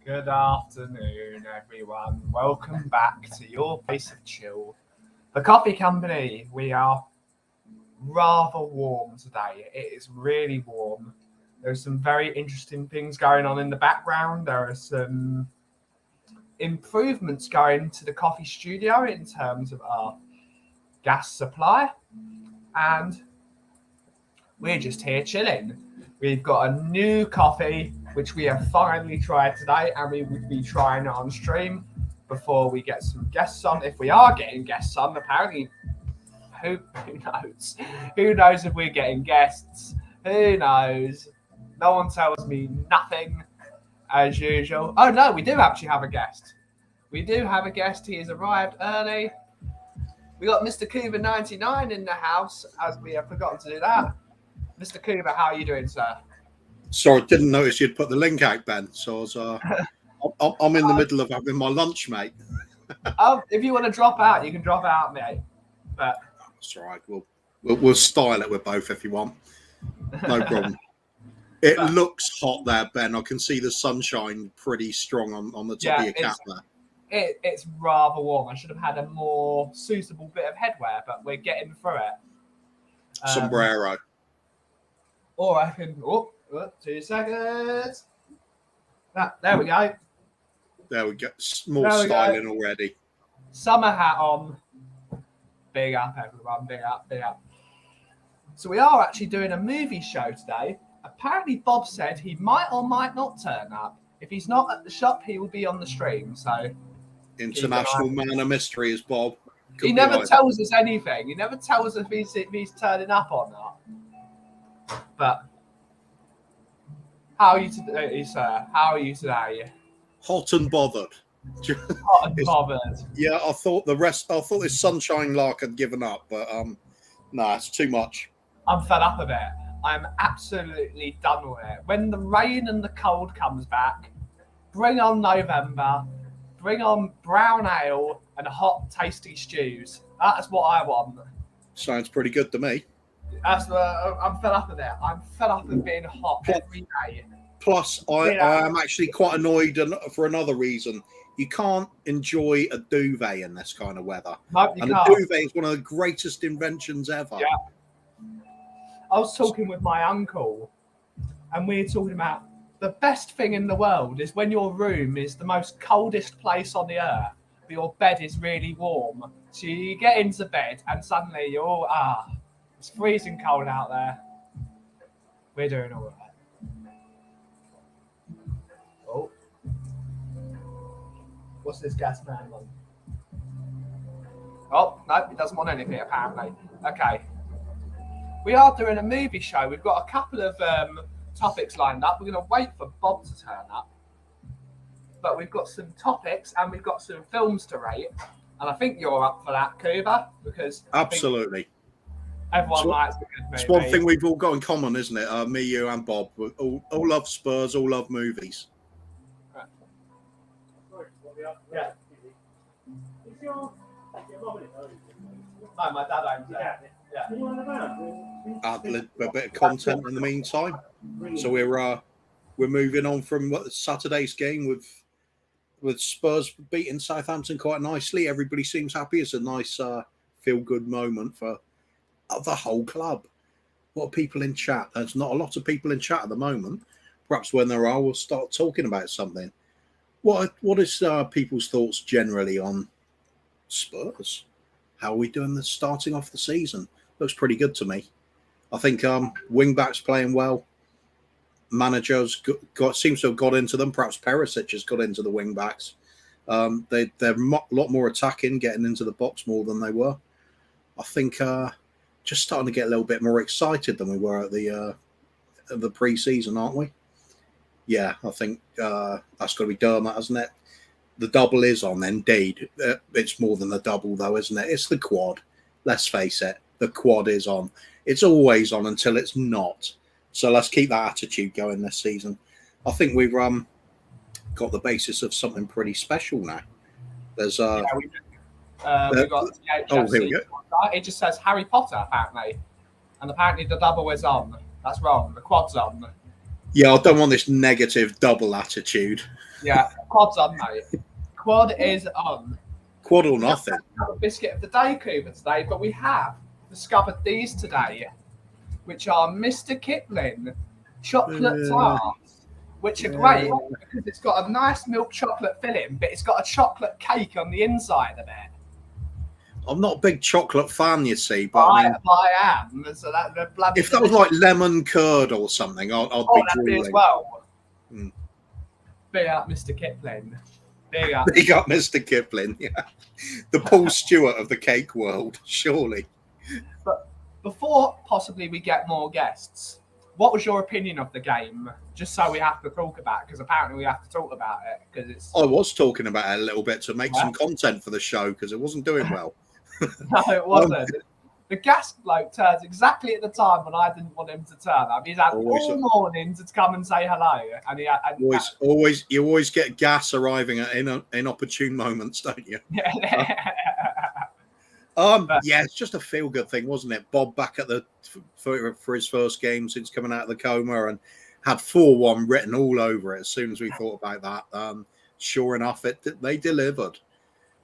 Good afternoon, everyone. Welcome back to your place of chill. The coffee company. We are rather warm today. It is really warm. There's some very interesting things going on in the background. There are some improvements going to the coffee studio in terms of our gas supply. And we're just here chilling. We've got a new coffee, which we have finally tried today, and we would be trying it on stream before we get some guests on. If we are getting guests on, apparently, who knows? Who knows if we're getting guests? Who knows? No one tells me nothing, as usual. Oh, no, we do actually have a guest. We do have a guest. He has arrived early. We got Mr. Cuba99 in the house, as we have forgotten to do that. Mr. Cuba, how are you doing, sir? Sorry, didn't notice you'd put the link out, Ben. So I was, I'm in the middle of having my lunch, mate. If you want to drop out, you can drop out, mate. But that's all right. We'll style it with both if you want. No problem. It looks hot there, Ben. I can see the sunshine pretty strong on the top of your cap there. It's rather warm. I should have had a more suitable bit of headwear, but we're getting through it. Sombrero. Or I can... 2 seconds. There we go. There we go. More styling already. Summer hat on. Big up, everyone. Big up, big up. So we are actually doing a movie show today. Apparently, Bob said he might or might not turn up. If he's not at the shop, he will be on the stream. So, international man of mystery is Bob. He never tells us anything. He never tells us if he's turning up or not. But how are you today, sir? How are you today? Hot and bothered. Hot and bothered. Yeah, I thought this sunshine lark had given up, but no, it's too much. I'm fed up of it. I'm absolutely done with it. When the rain and the cold comes back, bring on November, bring on brown ale and hot, tasty stews. That's what I want. Sounds pretty good to me. I'm fed up of it. I'm fed up of being hot every day. Plus, I am actually quite annoyed for another reason. You can't enjoy a duvet in this kind of weather. No, and a duvet is one of the greatest inventions ever. Yeah. I was talking with my uncle, and we were talking about the best thing in the world is when your room is the most coldest place on the earth, but your bed is really warm. So you get into bed, and suddenly you're all, it's freezing cold out there. We're doing all right. Oh. What's this gas man on? Oh, no, he doesn't want anything, apparently. Okay. We are doing a movie show. We've got a couple of topics lined up. We're going to wait for Bob to turn up. But we've got some topics and we've got some films to rate. And I think you're up for that, Kuba, because... Absolutely. Everyone likes a good movie. It's one thing we've all got in common, isn't it? Me, you, and Bob. We all love Spurs, all love movies. Yeah. No, my dad owns it. Yeah. Add a bit of content in the meantime. So we're moving on from Saturday's game with Spurs beating Southampton quite nicely. Everybody seems happy. It's a nice feel-good moment for the whole club. What are people in chat? There's not a lot of people in chat at the moment. Perhaps when there are, we'll start talking about something. What is people's thoughts generally on Spurs? How are we doing this starting off the season? Looks pretty good to me. I think wing-backs playing well. Managers seems to have got into them. Perhaps Perisic has got into the wing-backs. They're a lot more attacking, getting into the box more than they were. I think just starting to get a little bit more excited than we were at the pre-season, aren't we? Yeah, I think that's got to be Dermot, hasn't it? The double is on, indeed. It's more than the double, though, isn't it? It's the quad. Let's face it. The quad is on. It's always on until it's not. So let's keep that attitude going this season. I think we've got the basis of something pretty special now. There's we've got the here we go. It just says Harry Potter, apparently. And apparently the double is on. That's wrong. The quad's on. Yeah, I don't want this negative double attitude. Yeah, quad's on, mate. Quad is on. Quad or We don't nothing. have a biscuit of the day, Cooper, today, but we have discovered these today, which are Mr. Kipling chocolate tarts, which are great because it's got a nice milk chocolate filling, but it's got a chocolate cake on the inside of it. I'm not a big chocolate fan, you see, but I am. So that bloody if that was like lemon curd or something, I'd be drooling as well. Big up, Mr. Kipling. Big up. Big up, Mr. Kipling. Yeah, the Paul Stewart of the cake world, surely. But before possibly we get more guests, what was your opinion of the game? Just so we have to talk about it, because apparently we have to talk about it because it's. I was talking about it a little bit to make some content for the show because it wasn't doing well. No, it wasn't. The gas bloke turns exactly at the time when I didn't want him to turn up. He's had all morning to come and say hello, and you always get gas arriving at inopportune moments, don't you? Yeah, it's just a feel good thing, wasn't it? Bob back at for his first game since coming out of the coma and had 4-1 written all over it as soon as we thought about that. Sure enough, they delivered.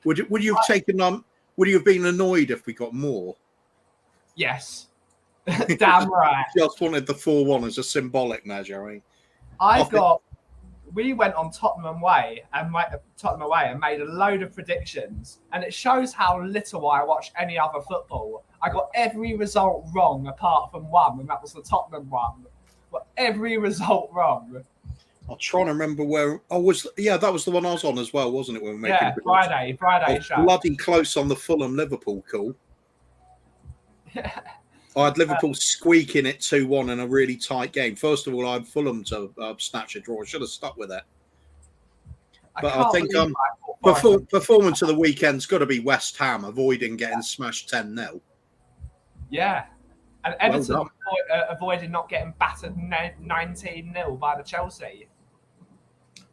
Would you have taken on? Would you have been annoyed if we got more? Yes. Damn right. Just wanted the 4-1 as a symbolic measure. We went on Tottenham away and made a load of predictions, and it shows how little I watch any other football. I got every result wrong apart from one, and that was the Tottenham one. But every result wrong. I'm trying to remember where I was. Yeah, that was the one I was on as well, wasn't it? When we were making Friday show. Bloody close on the Fulham Liverpool call. I had Liverpool squeaking it 2-1 in a really tight game. First of all, I had Fulham to snatch a draw. I should have stuck with it. But I think performance of the weekend's got to be West Ham avoiding getting smashed 10-0. Yeah. And Everton avoided not getting battered 19-0 by the Chelsea.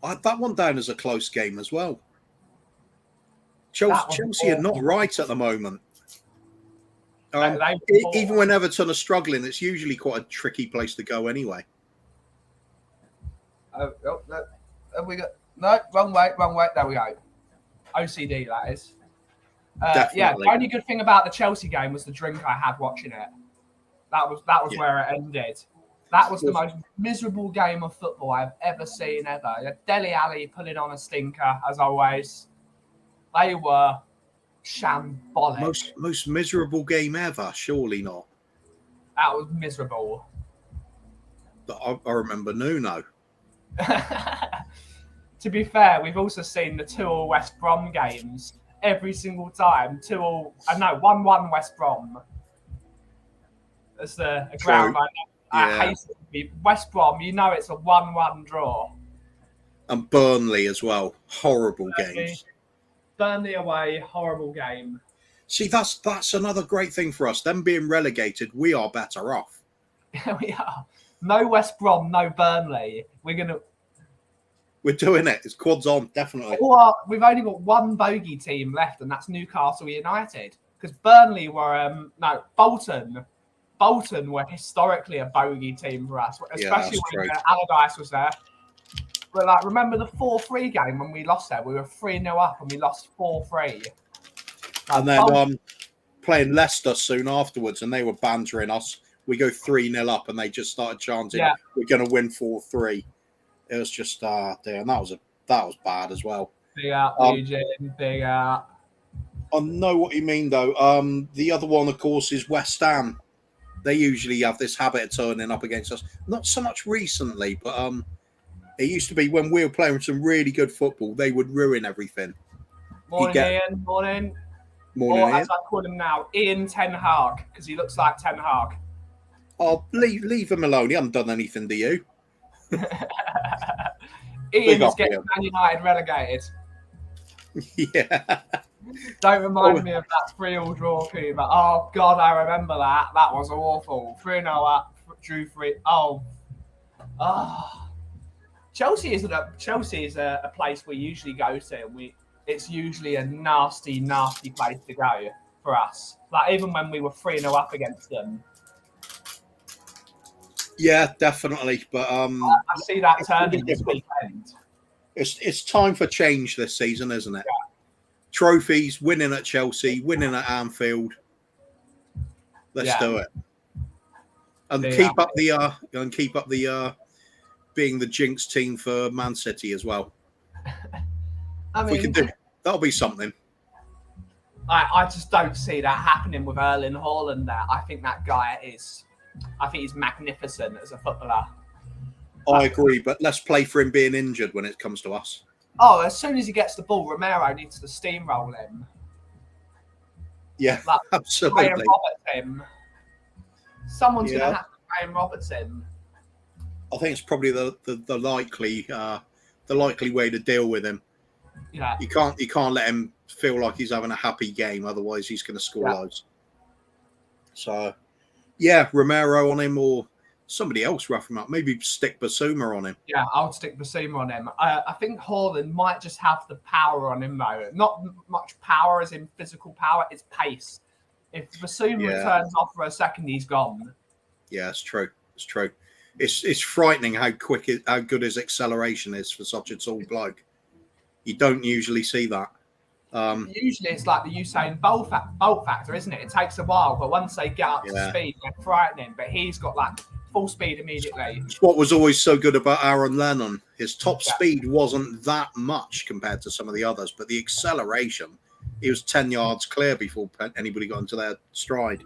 I had that one down as a close game as well. Chelsea are not right at the moment. Even when Everton are struggling, it's usually quite a tricky place to go anyway. Have we got wrong way. There we go. OCD, that is. Yeah, the only good thing about the Chelsea game was the drink I had watching it. That was where it ended. That was the most miserable game of football I've ever seen ever. Dele Alli pulling on a stinker as always. They were shambolic. Most miserable game ever, surely not. That was miserable. But I remember Nuno. To be fair, we've also seen the 2-2 West Brom games every single time. 1-1 West Brom. That's a ground I hate it. West Brom, you know it's a 1-1 draw. And Burnley as well. Horrible games. Burnley away, horrible game. See, that's another great thing for us. Them being relegated, we are better off. We are. No West Brom, no Burnley. We're doing it. It's quads on, definitely. We've only got one bogey team left, and that's Newcastle United. Because Burnley were Bolton. Bolton were historically a bogey team for us, especially when Allardyce was there. But remember the 4-3 game when we lost there? We were 3-0 up and we lost 4-3. And then playing Leicester soon afterwards, and they were bantering us. We go 3-0 up, and they just started chanting, "We're going to win 4-3." It was just damn, that was bad as well. Big up, Eugene. Big up. I know what you mean though. The other one, of course, is West Ham. They usually have this habit of turning up against us. Not so much recently, but it used to be when we were playing some really good football, they would ruin everything. Morning, Ian. Morning. Morning, Ian. As I call him now, Ian Ten Hag, because he looks like Ten Hag. Oh, leave him alone. He hasn't done anything to you. Ian is getting Man United relegated. Yeah. Don't remind me of that 3-3 draw, Cooper. Oh, God, I remember that. That was awful. 3-0 up, drew 3. Oh. Chelsea is a place we usually go to. It's usually a nasty, nasty place to go for us. Even when we were 3-0 up against them. Yeah, definitely. But I see that it's gonna be turning this different. weekend. It's time for change this season, isn't it? Trophies, winning at Chelsea, winning at Anfield. Let's do it. And keep up the being the jinx team for Man City as well. I If we mean, can do that'll be something. I just don't see that happening with Erling Haaland there. I think he's magnificent as a footballer. I agree, but let's play for him being injured when it comes to us. Oh, as soon as he gets the ball, Romero needs to steamroll him. Yeah, Like, absolutely. Graham Roberts him. Someone's going to have to Graham Roberts him. I think it's probably the likely way to deal with him. Yeah. You can't let him feel like he's having a happy game, otherwise he's going to score loads. So, yeah, Romero on him or somebody else rough him up. Maybe stick Basuma on him. Yeah, I would stick Basuma on him. I think Haaland might just have the power on him, though. Not much power as in physical power, it's pace. If Basuma turns off for a second, he's gone. Yeah, it's true. It's true. It's frightening how good his acceleration is for such a tall bloke. You don't usually see that. Usually it's like the Usain Bolt factor, isn't it? It takes a while, but once they get up to speed, they're frightening. But he's got like full speed immediately. It's what was always so good about Aaron Lennon. His top speed wasn't that much compared to some of the others, but the acceleration, he was 10 yards clear before anybody got into their stride.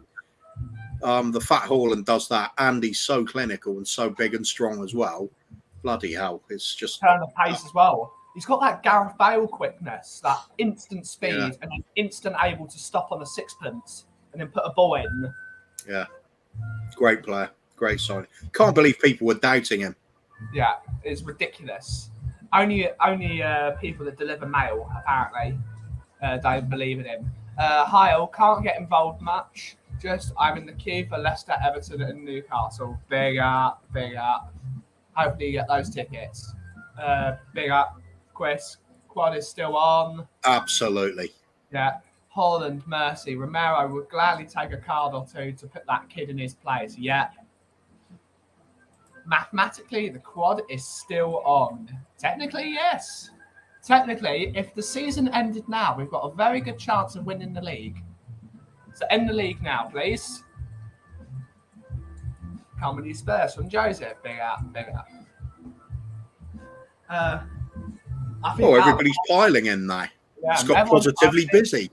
The Fat Haaland does that, and he's so clinical and so big and strong as well. Bloody hell. It's just... Turn the pace as well. He's got that Gareth Bale quickness, that instant speed, and then instant able to stop on a sixpence and then put a ball in. Yeah. Great player. Great signing. Can't believe people were doubting him. Yeah, it's ridiculous. Only people that deliver mail, apparently, don't believe in him. Heil can't get involved much. Just, I'm in the queue for Leicester, Everton and Newcastle. Big up, big up. Hopefully you get those tickets. Big up. Quad is still on. Absolutely. Yeah. Haaland, mercy. Romero would gladly take a card or two to put that kid in his place. Yeah. Mathematically, the quad is still on. Technically, yes. Technically, if the season ended now, we've got a very good chance of winning the league. So end the league now, please. Comedy Spurs from Joseph. Big up, big up. I think everybody's piling in now. Yeah, it's got positively busy.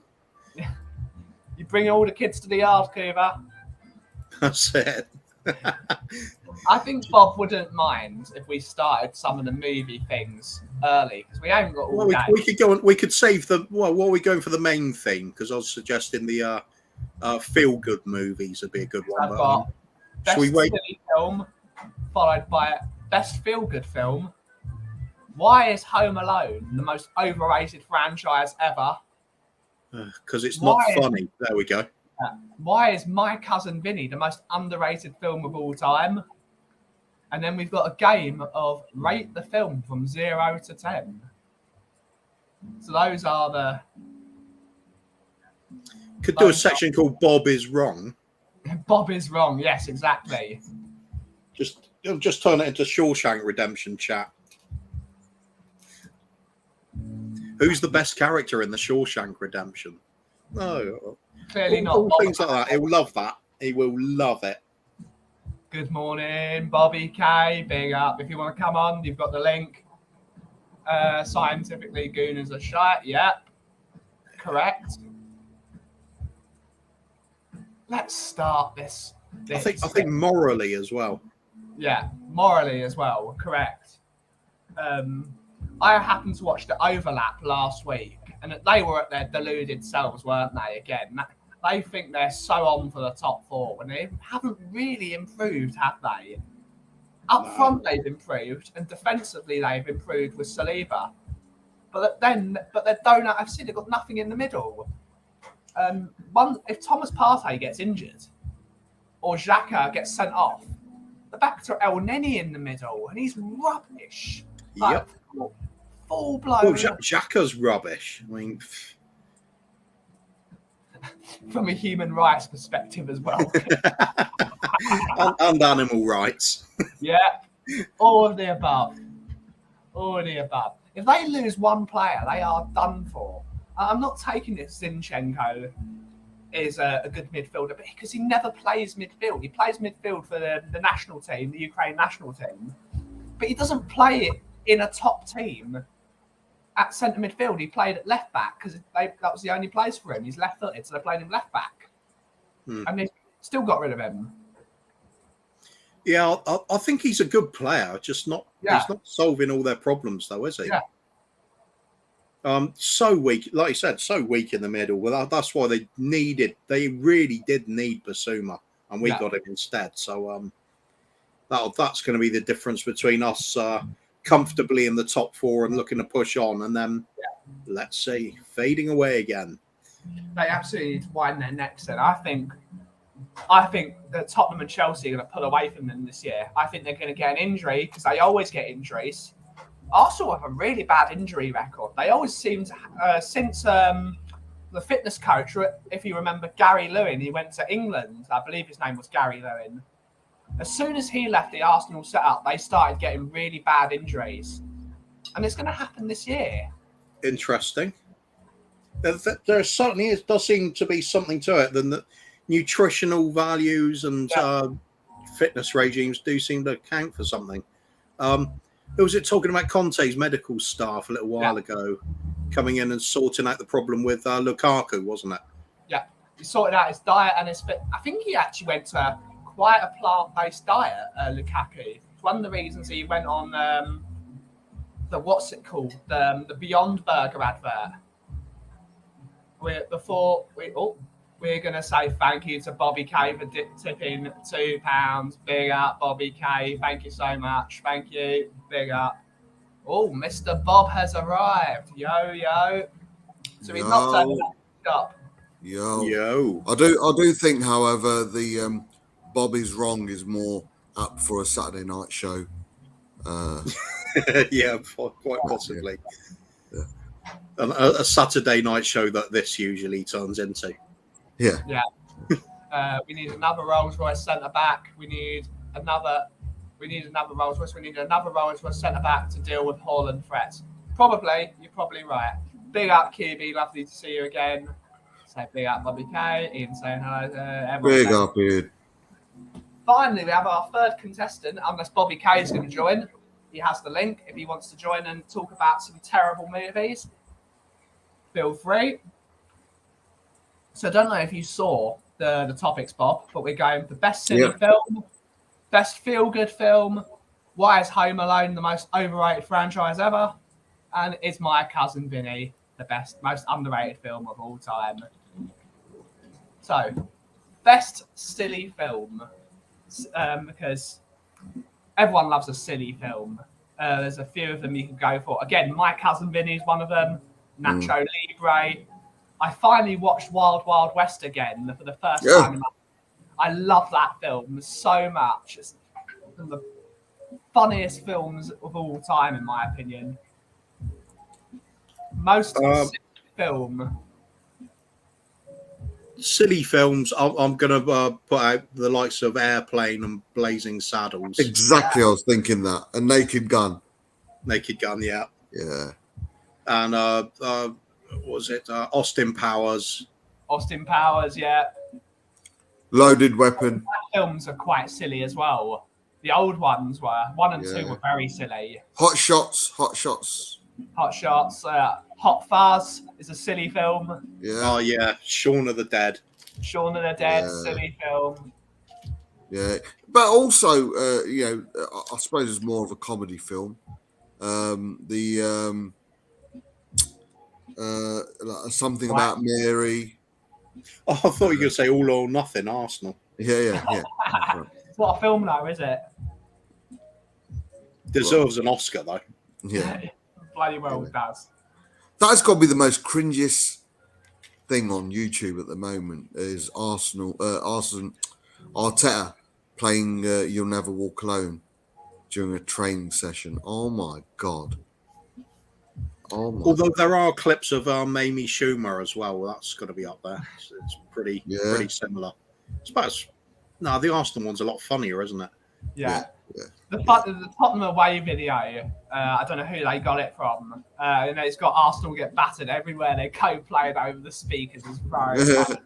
You bring all the kids to the yard, Cuba. That's it. I think Bob wouldn't mind if we started some of the movie things early because we haven't got all day. We could go on. We could save the. Well, what are we going for the main theme? Because I was suggesting the feel-good movies would be a good one. I've got best silly film followed by best feel-good film. Why is Home Alone the most overrated franchise ever? Because it's not funny. There we go. Why is My Cousin Vinny the most underrated film of all time? And then we've got a game of rate the film from 0 to 10. So those are the... Could do a section called Bob is Wrong. Bob is Wrong. Yes, exactly. Just turn it into Shawshank Redemption chat. Who's the best character in the Shawshank Redemption? No. Clearly not. All things like that. He will love that. He will love it. Good morning, Bobby K. Big up. If you want to come on, you've got the link. Scientifically, Gooners are shite. Yep. Correct. Let's start this. I think morally as well. Yeah, morally as well. Correct. I happened to watch the Overlap last week, and they were at their deluded selves, weren't they? Again, they think they're so on for the top four when they haven't really improved, have they? Up front, they've improved, and defensively, they've improved with Saliba. But they don't. I've seen they've got nothing in the middle. If Thomas Partey gets injured or Xhaka gets sent off, they're back to El Neni in the middle, and he's rubbish. Yep. Full blown. Xhaka's rubbish. I mean, from a human rights perspective as well. and animal rights. Yeah, all of the above. All of the above. If they lose one player, they are done for. I'm not taking it Zinchenko is a good midfielder, but because he never plays midfield. He plays midfield for the national team, the Ukraine national team, but he doesn't play it in a top team at centre midfield. He played at left back because that was the only place for him. He's left-footed, so they played him left back. And they still got rid of him. Yeah, I think he's a good player, just not. Yeah. He's not solving all their problems, though, is he? Yeah. So weak, like you said, so weak in the middle. Well, that's why they really did need Basuma, and we got him instead. So that's going to be the difference between us comfortably in the top four and looking to push on, and then let's see, fading away again. They absolutely need to widen their necks. And I think that Tottenham and Chelsea are going to pull away from them this year. I think they're going to get an injury because they always get injuries. Arsenal have a really bad injury record. They always seem to, since the fitness coach, if you remember Gary Lewin, he went to England. I believe his name was Gary Lewin. As soon as he left the Arsenal setup, they started getting really bad injuries. And it's going to happen this year. Interesting. There certainly does seem to be something to it. Than the nutritional values and fitness regimes do seem to count for something. Who was it talking about Conte's medical staff a little while ago, coming in and sorting out the problem with Lukaku, wasn't it? Yeah, he sorted out his diet and his fit. I think he actually went to quite a plant-based diet, Lukaku. It's one of the reasons he went on the what's it called, the Beyond Burger advert. We're going to say thank you to Bobby K for tipping £2. Big up, Bobby K. Thank you so much. Thank you. Big up. Oh, Mr. Bob has arrived. Yo. So he's not turning up. Yo. I do think, however, the Bobby's Wrong is more up for a Saturday night show. Yeah, quite possibly. Yeah. A Saturday night show that this usually turns into. Yeah. We need another Rolls-Royce centre-back. We need another Rolls-Royce. We need another Rolls-Royce centre-back to deal with Haaland threats. You're probably right. Big up, QB. Lovely to see you again. Say big up, Bobby K. Ian saying hello to everyone. Big up, dude. Finally, we have our third contestant, unless Bobby K is going to join. He has the link if he wants to join and talk about some terrible movies. Feel free. So I don't know if you saw the topics, Bob, but we're going for best silly film, best feel-good film, why is Home Alone the most overrated franchise ever, and is My Cousin Vinny the most underrated film of all time? So, best silly film, because everyone loves a silly film. There's a few of them you can go for. Again, My Cousin Vinny is one of them. Nacho Libre. I finally watched Wild Wild West again for the first time in my life. I love that film so much. It's one of the funniest films of all time, in my opinion. Most silly film. Silly films. I'm going to put out the likes of Airplane and Blazing Saddles. Exactly, I was thinking that. A Naked Gun. Naked Gun, yeah. Yeah. And what was it? Austin Powers. Austin Powers, yeah. Loaded Weapon. Films are quite silly as well. The old ones were. 1 and 2 were very silly. Hot Shots. Hot Fuzz is a silly film. Yeah. Oh, yeah. Shaun of the Dead. Silly film. Yeah. But also, I suppose it's more of a comedy film. Something About Mary. Oh, I thought you were going to say All or Nothing, Arsenal. Yeah. It's not a film, though, is it? Deserves an Oscar, though. Yeah. Bloody well does. That's got to be the most cringiest thing on YouTube at the moment is Arsenal Arteta playing You'll Never Walk Alone during a training session. Oh, my God. Oh my. Although there are clips of Amy Schumer as well. That's got to be up there. It's pretty similar. No, the Arsenal one's a lot funnier, isn't it? Yeah. Yeah. The Tottenham away video, I don't know who they got it from. It's got Arsenal get battered everywhere they go, playing over the speakers. It's very funny.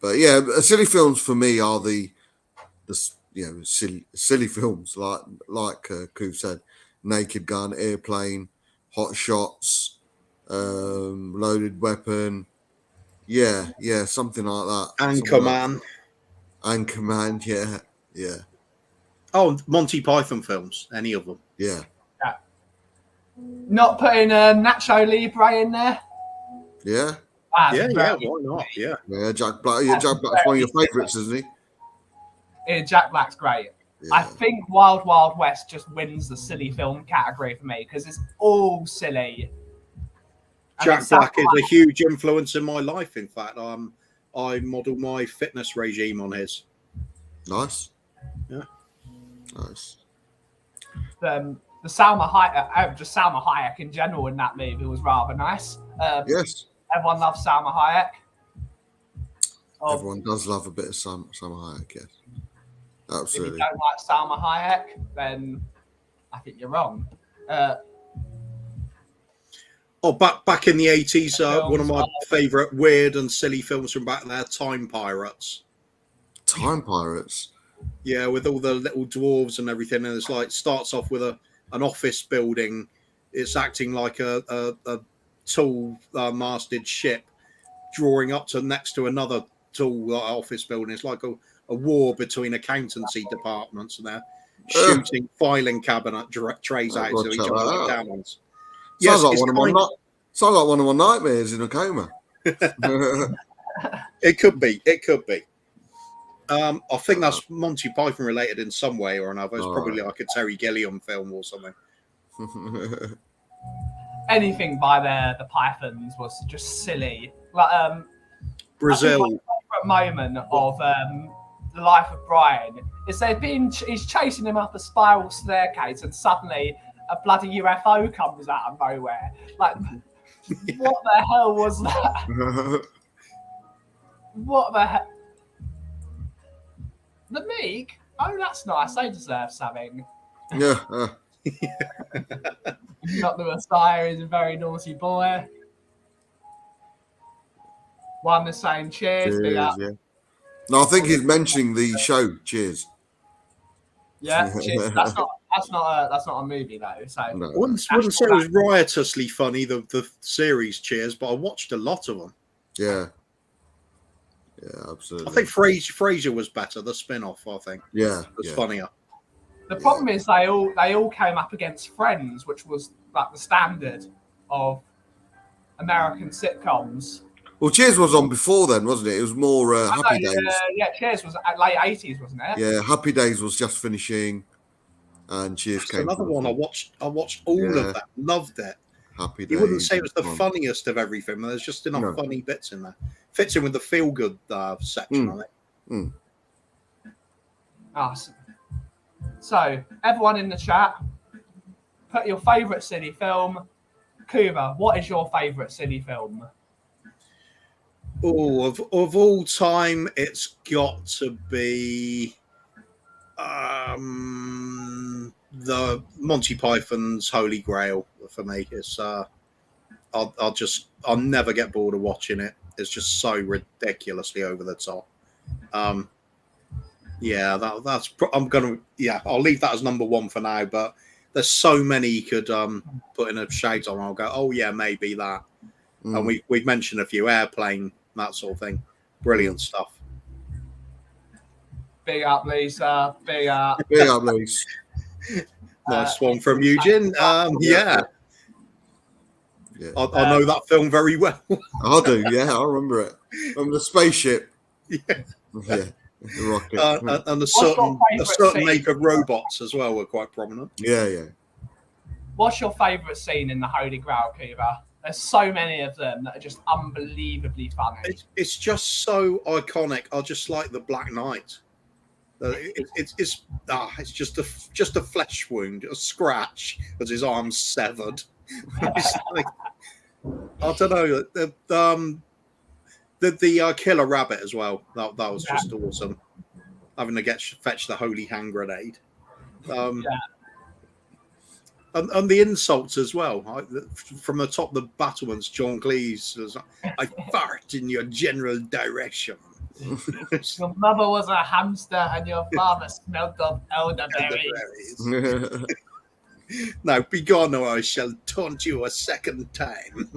But yeah, silly films for me are the silly films like Koof said, Naked Gun, Airplane, Hot Shots, Loaded Weapon. Yeah, something like that. Anchorman. Anchorman, yeah. Oh, Monty Python films, any of them. Yeah. Not putting Nacho Libre in there. Yeah. Yeah, why not? Yeah. Yeah, Jack Black. Yeah, Jack Black's one of your favourites, isn't he? Yeah, Jack Black's great. Yeah. I think Wild Wild West just wins the silly film category for me because it's all silly. Jack Black is a huge influence in my life. In fact, I model my fitness regime on his. Nice. Yeah. Nice. The Salma Hayek, just Salma Hayek in general in that movie was rather nice. Yes. Everyone loves Salma Hayek. Everyone does love a bit of Salma Hayek, yes. Absolutely. If you don't like Salma Hayek, then I think you're wrong. Back in the 80s, one of my favourite weird and silly films from back there, Time Pirates. Time Pirates? Yeah, with all the little dwarves and everything. And it's like, starts off with an office building. It's acting like a tall masted ship drawing up to next to another tall office building. It's like a war between accountancy departments, and they're shooting filing cabinet trays out to each other like cannons. Sounds like one of my nightmares in a coma. It could be. I think that's Monty Python related in some way or another. It's probably like a Terry Gilliam film or something. Anything by the Pythons was just silly. Like Brazil. My favorite moment of the life of Brian is he's chasing him up a spiral staircase and suddenly a bloody UFO comes out of nowhere. Like, what the hell was that? What the hell? The Meek? Oh, that's nice. They deserve something. Yeah. Not the Messiah is a very naughty boy. One the same. Cheers. Big up. Yeah. No, I think he's mentioning the show. Cheers. Yeah, cheers. That's not a movie though. So I wouldn't say it was riotously funny, the series Cheers, but I watched a lot of them. Yeah. Yeah, absolutely. I think Frasier was better. The spin-off, I think. Yeah, was funnier. The problem is they all came up against Friends, which was like the standard of American sitcoms. Well, Cheers was on before then, wasn't it? It was more Happy Days. Cheers was late 80s, wasn't it? Yeah, Happy Days was just finishing, and Cheers came. Another one I watched all of that. Loved it. Happy Days. You wouldn't say it was the funniest of everything, but there's just enough funny bits in there. Fits in with the feel-good section, I think. Awesome. So, everyone in the chat, put your favourite silly film. Kuva, what is your favourite silly film? Oh, of all time, it's got to be the Monty Python's Holy Grail for me. It's I'll never get bored of watching it. It's just so ridiculously over the top. I'll leave that as number one for now. But there's so many you could put in a shout on. I'll go, oh yeah, maybe that. And we've mentioned a few, Airplane, that sort of thing. Brilliant stuff. Big up, Lisa. Big up. Big up, Lisa. Nice one from Eugene. Yeah. I know that film very well. I do, yeah. I remember it. From the spaceship. Yeah. The rocket. And a certain make of robots as well were quite prominent. Yeah. What's your favourite scene in the Holy Grail, Kuva? There's so many of them that are just unbelievably funny. It's just so iconic. I just like the Black Knight. It's just a flesh wound, a scratch, as his arm's severed. It's like, I don't know. The killer rabbit as well. That was just awesome. Having to fetch the holy hand grenade. And the insults as well. From the top of the battlements, John Cleese was like, I fart in your general direction. Your mother was a hamster and your father smelled of elderberries. Now, begone or I shall taunt you a second time.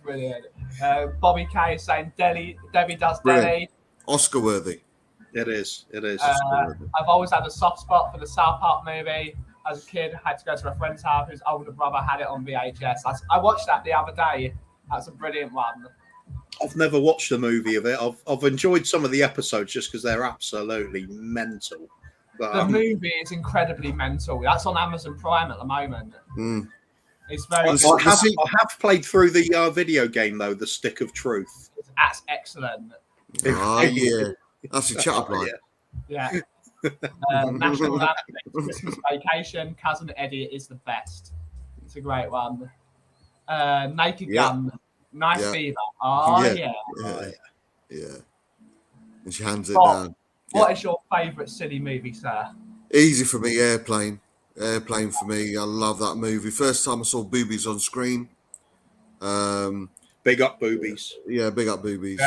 Brilliant. Bobby Kay is saying Debbie does Brilliant. Delhi. Oscar worthy. It is. I've always had a soft spot for the South Park movie. As a kid, I had to go to a friend's house whose older brother had it on VHS. I watched that the other day. That's a brilliant one. I've never watched the movie of it. I've enjoyed some of the episodes just because they're absolutely mental. But, the movie is incredibly mental. That's on Amazon Prime at the moment. It's very. I have played through the video game though, The Stick of Truth. That's excellent. Oh yeah, that's a chat line. Yeah. National Anthem, Christmas Vacation, Cousin Eddie is the best. It's a great one. Naked Gun, Night Fever. Oh yeah. And she hands it down. What is your favourite silly movie, sir? Easy for me, Airplane. Airplane for me. I love that movie. First time I saw boobies on screen. Big up boobies. Yeah, big up boobies.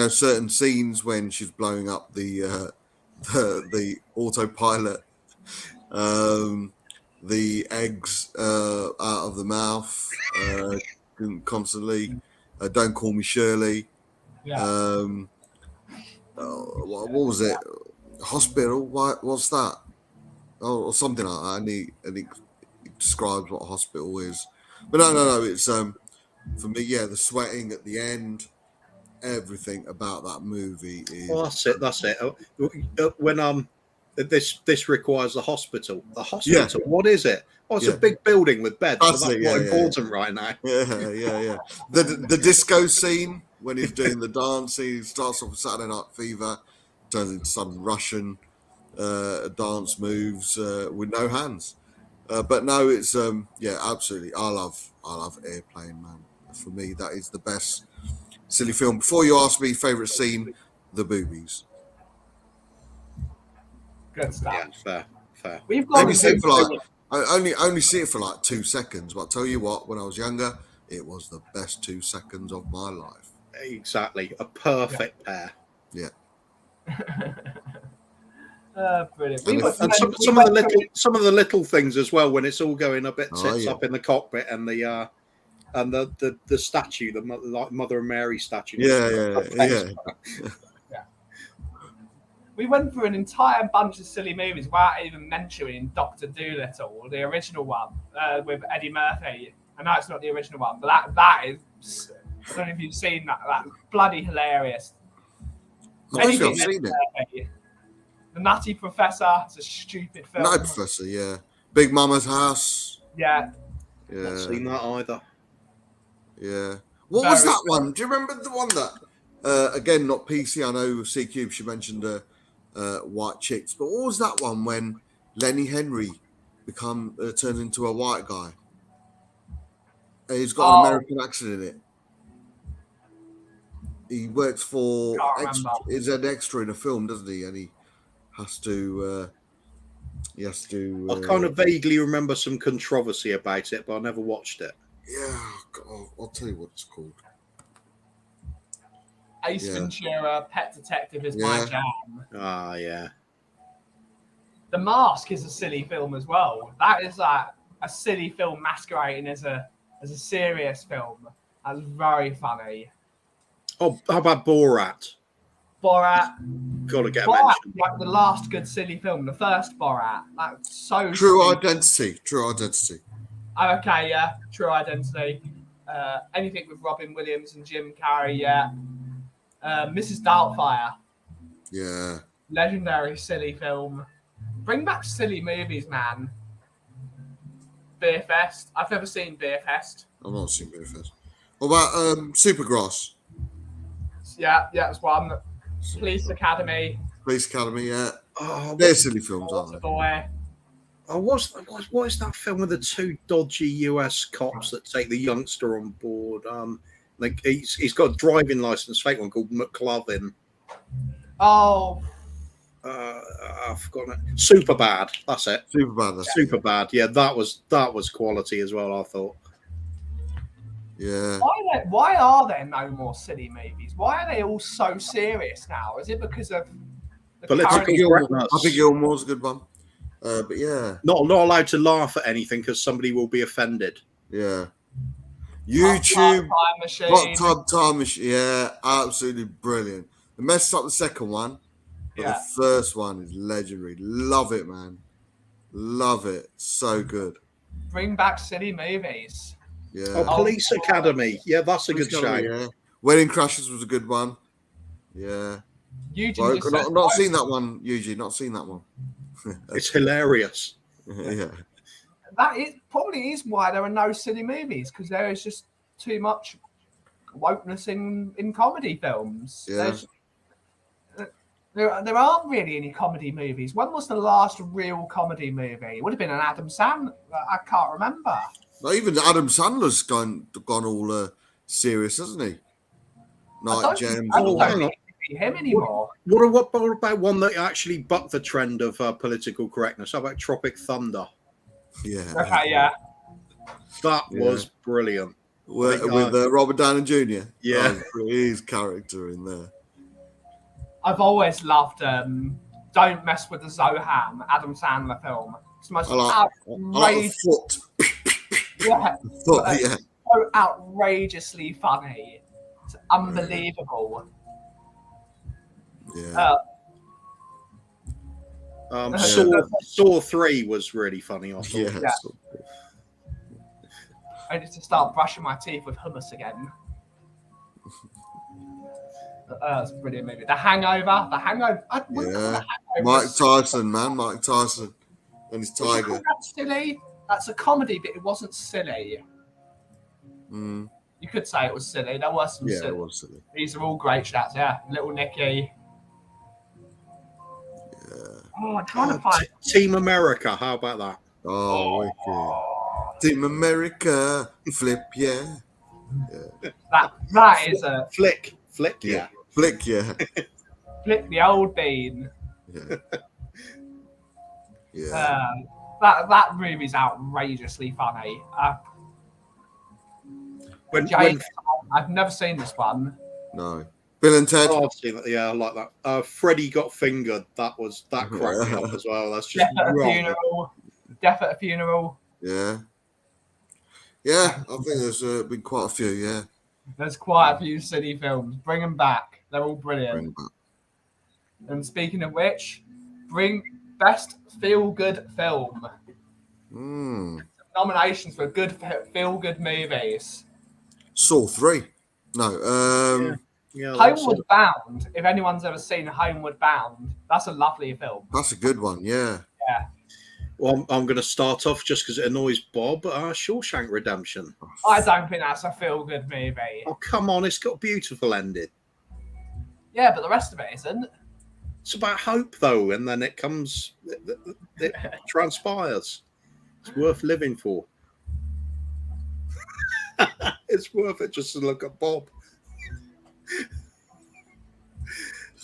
Certain scenes when she's blowing up the autopilot, the eggs out of the mouth, constantly. Don't Call Me Shirley. What was it? Hospital? What's that? Or something like that. And it describes what a hospital is. But no. It's for me, the sweating at the end. Everything about that movie is. Well, that's it. When this requires the hospital. The hospital. Yeah. What is it? Oh, it's a big building with beds. That's not important right now. Yeah. The disco scene when he's doing the dance, he starts off with Saturday Night Fever, turns into some Russian dance moves with no hands. But no, it's absolutely. I love Airplane, man. For me, that is the best silly film. Before you ask me favorite scene, the boobies. Good stuff. Yeah, fair. We've got only see it for like 2 seconds, but I tell you what, when I was younger, it was the best 2 seconds of my life. Exactly, a perfect pair. Yeah. Brilliant. And some of the little things as well when it's all going a bit tits up in the cockpit and the statue, the Mother of Mary statue. Yeah. We went through an entire bunch of silly movies without even mentioning Dr. Dolittle, the original one with Eddie Murphy. I know it's not the original one, but that is. I don't know if you've seen that. That's bloody hilarious. I've seen it. The Nutty Professor. It's a stupid film. Nutty Professor, yeah. Big Mama's House. Yeah. Not seen that either. Yeah. What was that one? Do you remember the one that? Again, not PC. I know C Cube. She mentioned white chicks, but what was that one when Lenny Henry turned into a white guy? He's got an American accent in it. He works for. He's an extra in a film, doesn't he? And he has to. I kind of vaguely remember some controversy about it, but I never watched it. Yeah, I'll tell you what it's called. Ace Ventura, Pet Detective is my jam. Ah, yeah. The Mask is a silly film as well. That is a silly film masquerading as a serious film. That's very funny. Oh, how about Borat? Borat. Gotta get Borat, mentioned. like the last good silly film, the first Borat. That's so True silly. Identity. True Identity. Okay, yeah. True Identity. Anything with Robin Williams and Jim Carrey, yeah. Mrs. Doubtfire. Yeah. Legendary silly film. Bring back silly movies, man. Beer Fest. I've never seen Beer Fest. I've not seen Beer Fest. What about Supergrass? Yeah, it's one. Police Academy. Police Academy, yeah. Oh, They're silly films, aren't they? Boy. what is that film with the two dodgy US cops that take the youngster on board? Like he's got a driving license, fake one called McLovin. Oh, I've forgotten it. Super bad. That's it. Super bad. That's Super bad. Yeah, that was quality as well. I thought. Yeah. why are there no more silly movies? Why are they all so serious now? Is it because of the Political current... correctness. Happy Gilmore's a good one. But yeah. Not allowed to laugh at anything because somebody will be offended. Yeah. YouTube. Time Machine. Hot Tub Time Machine. Yeah, absolutely brilliant. They messed up the second one, but Yeah. the first one is legendary. Love it, man. Love it. So good. Bring back silly movies. Yeah. Oh, Police Academy. Yeah, that's a good Police show. Academy, yeah. Wedding Crashers was a good one. Yeah. Eugene Well, just said, not seen that one, Eugene. Not seen that one. It's hilarious. Yeah. that is probably is why there are no silly movies, because there is just too much wokeness in comedy films. Yeah. There aren't really any comedy movies. When was the last real comedy movie? It would have been an Adam Sandler. I can't remember. Not even Adam Sandler's gone all serious, hasn't he? Night James. I don't hang on. really see him anymore. What about one that actually bucked the trend of political correctness? How about Tropic Thunder? Yeah. Okay, yeah. That was brilliant. With Robert Downey Jr. Yeah. Oh, his character in there. I've always loved Don't Mess with the Zohan, Adam Sandler film. It's the most I like outrageous. Foot. Yeah, Foot, yeah. so outrageously funny. It's unbelievable. Yeah. Saw 3 was really funny. I thought. Yeah. I need to start brushing my teeth with hummus again. That's a brilliant movie. The Hangover. I wouldn't call The Hangover Mike silly. Tyson, man. Mike Tyson and his Would you tiger. call that silly? That's a comedy, but it wasn't silly. Mm. You could say it was silly. There were some Yeah, silly. it was silly. These are all great shots. Yeah, Little Nicky. Yeah. Oh, I'm trying to find. Team America. How about that? Oh, wicked. Team America. Flip, yeah. That is a Flick. Yeah. Flick, yeah. flip the old bean. Yeah. Yeah. That movie's outrageously funny. When I've never seen this one. No. Bill and Ted. Oh, I've seen that. Yeah, I like that. Freddie Got Fingered. That cracked me up as well. That's just Death at a Funeral. Yeah. Yeah, I think there's been quite a few, yeah. There's quite a few silly films. Bring them back. They're all brilliant. Bring it back. And speaking of which, bring best feel-good film. Nominations for good feel-good movies. Saw 3. No. Yeah, Homeward Bound. If anyone's ever seen Homeward Bound, that's a lovely film. That's a good one, yeah. Yeah. Well, I'm going to start off just because it annoys Bob. Shawshank Redemption. I don't think that's a feel-good movie. Oh, come on. It's got a beautiful ending. Yeah, but the rest of it isn't. It's about hope, though, and then it transpires. It's worth living for. It's worth it just to look at Bob.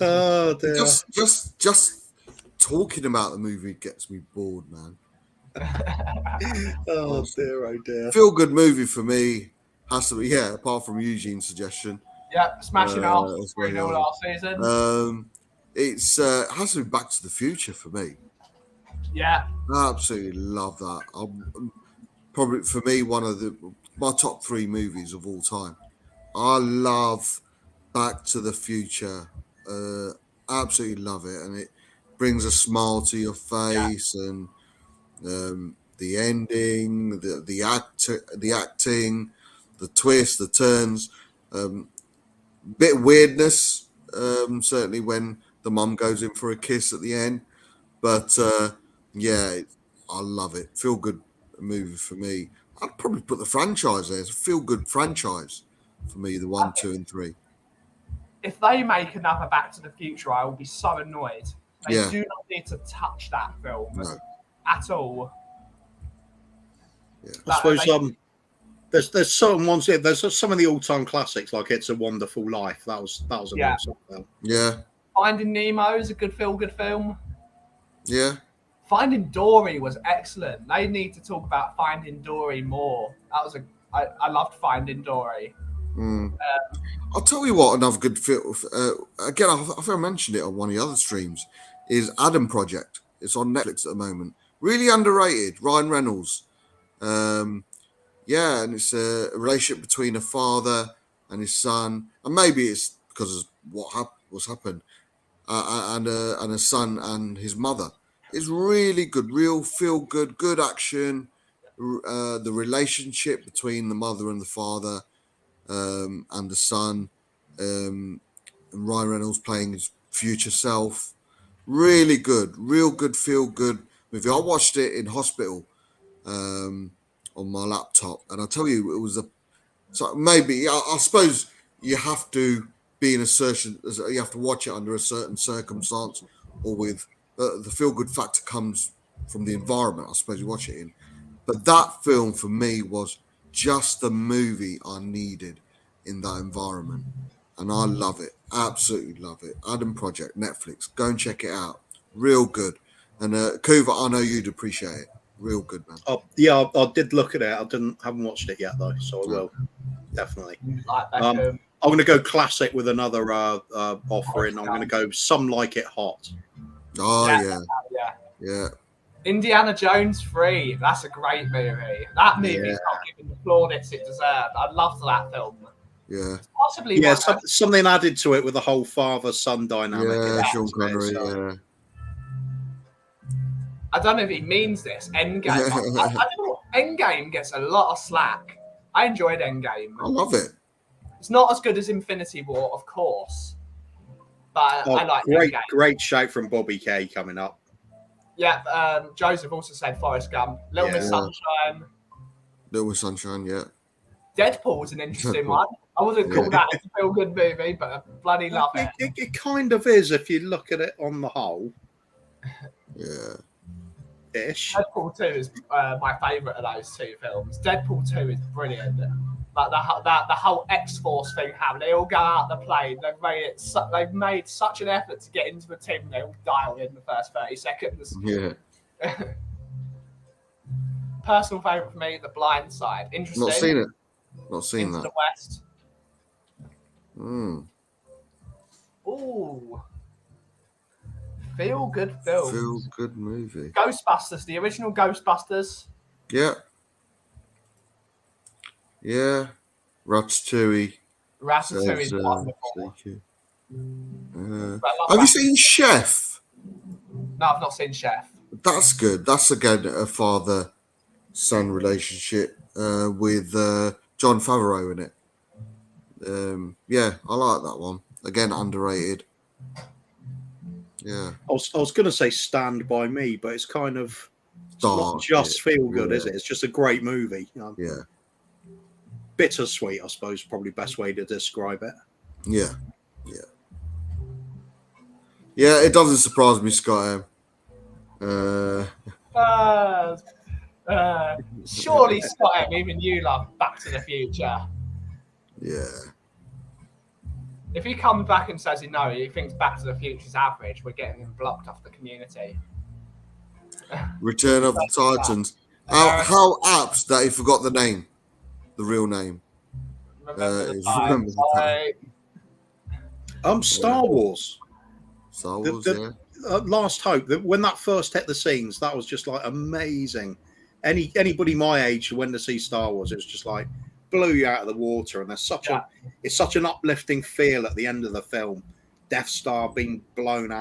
Oh, dear. Just talking about the movie gets me bored, man. Oh, dear. Feel good movie for me has to be, apart from Eugene's suggestion. Yeah, smashing off that's 3-0 last season. It has to be Back to the Future for me. Yeah. I absolutely love that. Probably for me, one of my top 3 movies of all time. I love Back to the Future. Absolutely love it, and it brings a smile to your face, and the ending, the acting, the twists, the turns, bit of weirdness. Certainly when the mum goes in for a kiss at the end, but I love it. Feel good movie for me. I'd probably put the franchise there. It's a feel good franchise for me. The 1, 2, and 3. if they make another Back to the Future, I will be so annoyed. They Yeah. do not need to touch that film No. at all. Yeah. I suppose there's certain ones here. There's some of the all-time classics, like It's a Wonderful Life. That was an Yeah. awesome film. Yeah. Finding Nemo is a good film. Yeah. Finding Dory was excellent. They need to talk about Finding Dory more. I loved Finding Dory. I'll tell you what, another good film. Again, I think I mentioned it on one of the other streams. Is Adam Project. It's on Netflix at the moment. Really underrated. Ryan Reynolds. Yeah, and it's a relationship between a father and his son, and maybe it's because of what's happened, and a son and his mother. It's really good, real feel good action. The relationship between the mother and the father, and the son, and Ryan Reynolds playing his future self. Really good, real good, feel good movie. I watched it in hospital. On my laptop, and I tell you, it was so maybe I suppose you have to be in you have to watch it under a certain circumstance, or with the feel good factor comes from the environment. I suppose you watch it in, but that film for me was just the movie I needed in that environment, and I love it, absolutely love it. Adam Project, Netflix, go and check it out, real good. And Kuva, I know you'd appreciate it. Real good, man. Oh yeah, I did look at it. Haven't watched it yet though, so I will definitely. Like I'm going to go classic with another offering. I'm going to go Some Like It Hot. Oh yeah. Indiana Jones 3. That's a great movie. That movie's not given the plaudits it deserved. I loved that film. Yeah. Possibly. Something added to it with the whole father-son dynamic. Yeah, Sean Connery. Yeah. I don't know if he means this. Endgame. I don't know. Endgame gets a lot of slack. I enjoyed Endgame. I love it. It's not as good as Infinity War, of course, but I like Endgame. Great shout from Bobby K coming up. Yeah, Joseph also said Forrest Gump. Little Miss Sunshine. Little Miss Sunshine, yeah. Deadpool's an interesting one. I wouldn't call that a feel-good movie, but I bloody love it. It kind of is if you look at it on the whole. Yeah. Ish. Deadpool 2 is my favourite of those two films. Deadpool 2 is brilliant. Like the whole X-Force thing happened. They all go out the plane. They've made such an effort to get into the team. They all die within the first 30 seconds. Yeah. Personal favourite for me, The Blind Side. Interesting. Not seen it. Not seen Into that. the West. Ooh. Feel good film. Feel good movie. Ghostbusters, the original Ghostbusters. Yeah. Yeah. Ratatouille. Ratatouille is wonderful. Have you seen Chef? No, I've not seen Chef. That's good. That's again a father-son relationship with John Favreau in it. Yeah, I like that one. Again, underrated. Yeah. I was going to say Stand By Me, but it's kind of not just feel good, is it? It's just a great movie. Yeah. Bittersweet, I suppose, probably best way to describe it. Yeah. Yeah. Yeah, it doesn't surprise me, Scott. Surely, Scott, even you love Back to the Future. Yeah. If he comes back and says he thinks Back to the Future's average, we're getting him blocked off the community. Return of the Titans. How apt that he forgot the name, the real name. Remember the time. Star Wars. Star Wars, Last Hope. When that first hit the scenes, that was just like amazing. Anybody my age who went to see Star Wars, it was just like blew you out of the water. And there's it's such an uplifting feel at the end of the film. Death Star being blown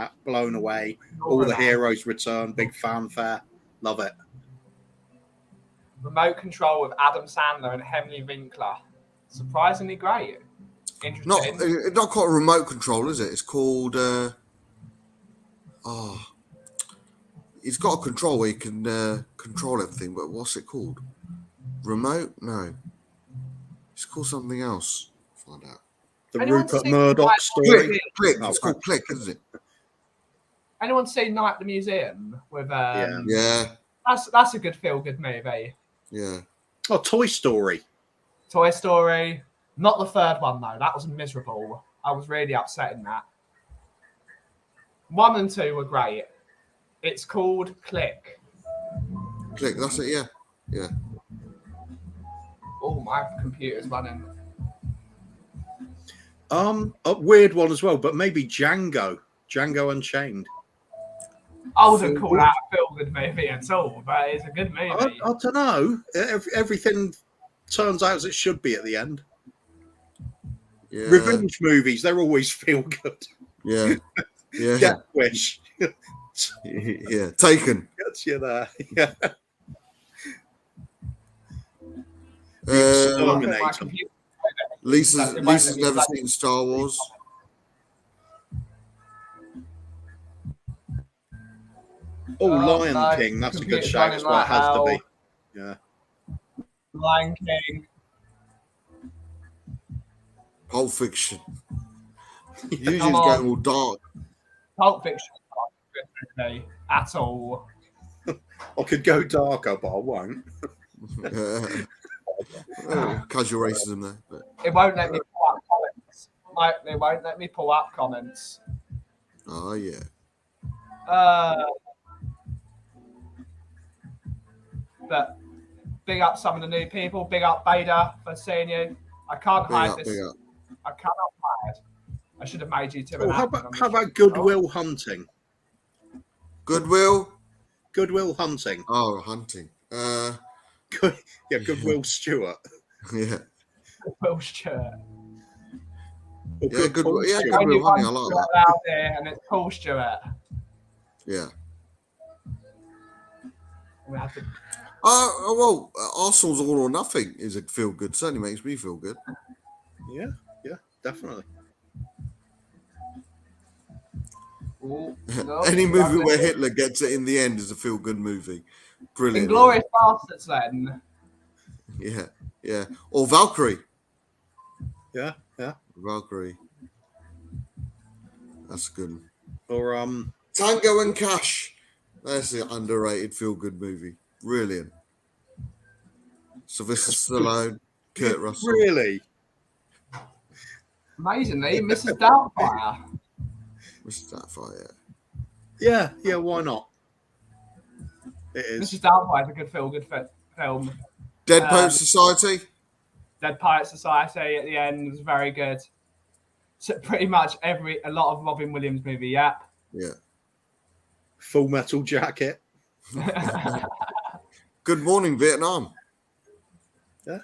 away. All the heroes return. Big fanfare. Love it. Remote Control with Adam Sandler and Henry Winkler. Surprisingly great. Interesting. Not quite a remote control, is it? It's called. He's got a control where you can control everything, but what's it called? Remote? No. It's called something else. Find out. The Anyone Rupert seen Murdoch Night story. Click. Oh, It's called Click, isn't it? Anyone seen Night at the Museum with Yeah. That's a good feel-good movie. Yeah. Oh, Toy Story. Toy Story. Not the third one though. That was miserable. I was really upset in that. 1 and 2 were great. It's called Click. Click. That's it. Yeah. Yeah. Oh, my computer's running. A weird one as well, but maybe Django Unchained. I wouldn't call that a feel-good movie at all, but it's a good movie. I don't know. Everything turns out as it should be at the end. Yeah. Revenge movies, they're always feel good. Yeah. Yeah. Death Wish. Yeah. Taken. Gets you there. Yeah. My Terminator. Lisa's never seen Star Wars. Oh, Lion no, King. That's a good computer's shout. That's running what it has to like be. Yeah. Lion King. Pulp Fiction. Usually it's Come on. going all dark. Pulp Fiction is not a good movie at all. I could go darker, but I won't. Oh, casual racism there. But. It won't let me pull up comments. Like, they won't let me pull up comments. Oh, yeah. But big up some of the new people. Big up Beta for seeing you. I can't hide this. Big up. I cannot hide. I should have made you two. Oh, how about Goodwill Hunting? Goodwill? Goodwill Hunting. Oh, hunting. Goodwill Stewart. Yeah. Will Stewart. Yeah, Goodwill. Yeah, Only Goodwill one Hunting. I like Stewart that. out there, and it's Paul Stewart. Yeah. We have to. Well, Arsenal's All or Nothing is a feel good. Certainly makes me feel good. Yeah, definitely. Ooh, no, Any movie where Hitler gets it in the end is a feel good movie. Brilliant. Inglourious Bastards, then. Yeah. Or Valkyrie. Yeah. Valkyrie. That's good. Or Tango and Cash. That's an underrated feel good movie. Brilliant. Sylvester Stallone, Kurt Russell. Really? Amazingly, Mrs. Doubtfire. Mr. Doubtfire, Yeah, why not? It is. Mrs. Doubtfire is a good feel-good film. Dead Poets Society. Dead Pirate Society at the end was very good. So pretty much a lot of Robin Williams movie, yeah. Yeah. Full Metal Jacket. Good Morning Vietnam. Yeah.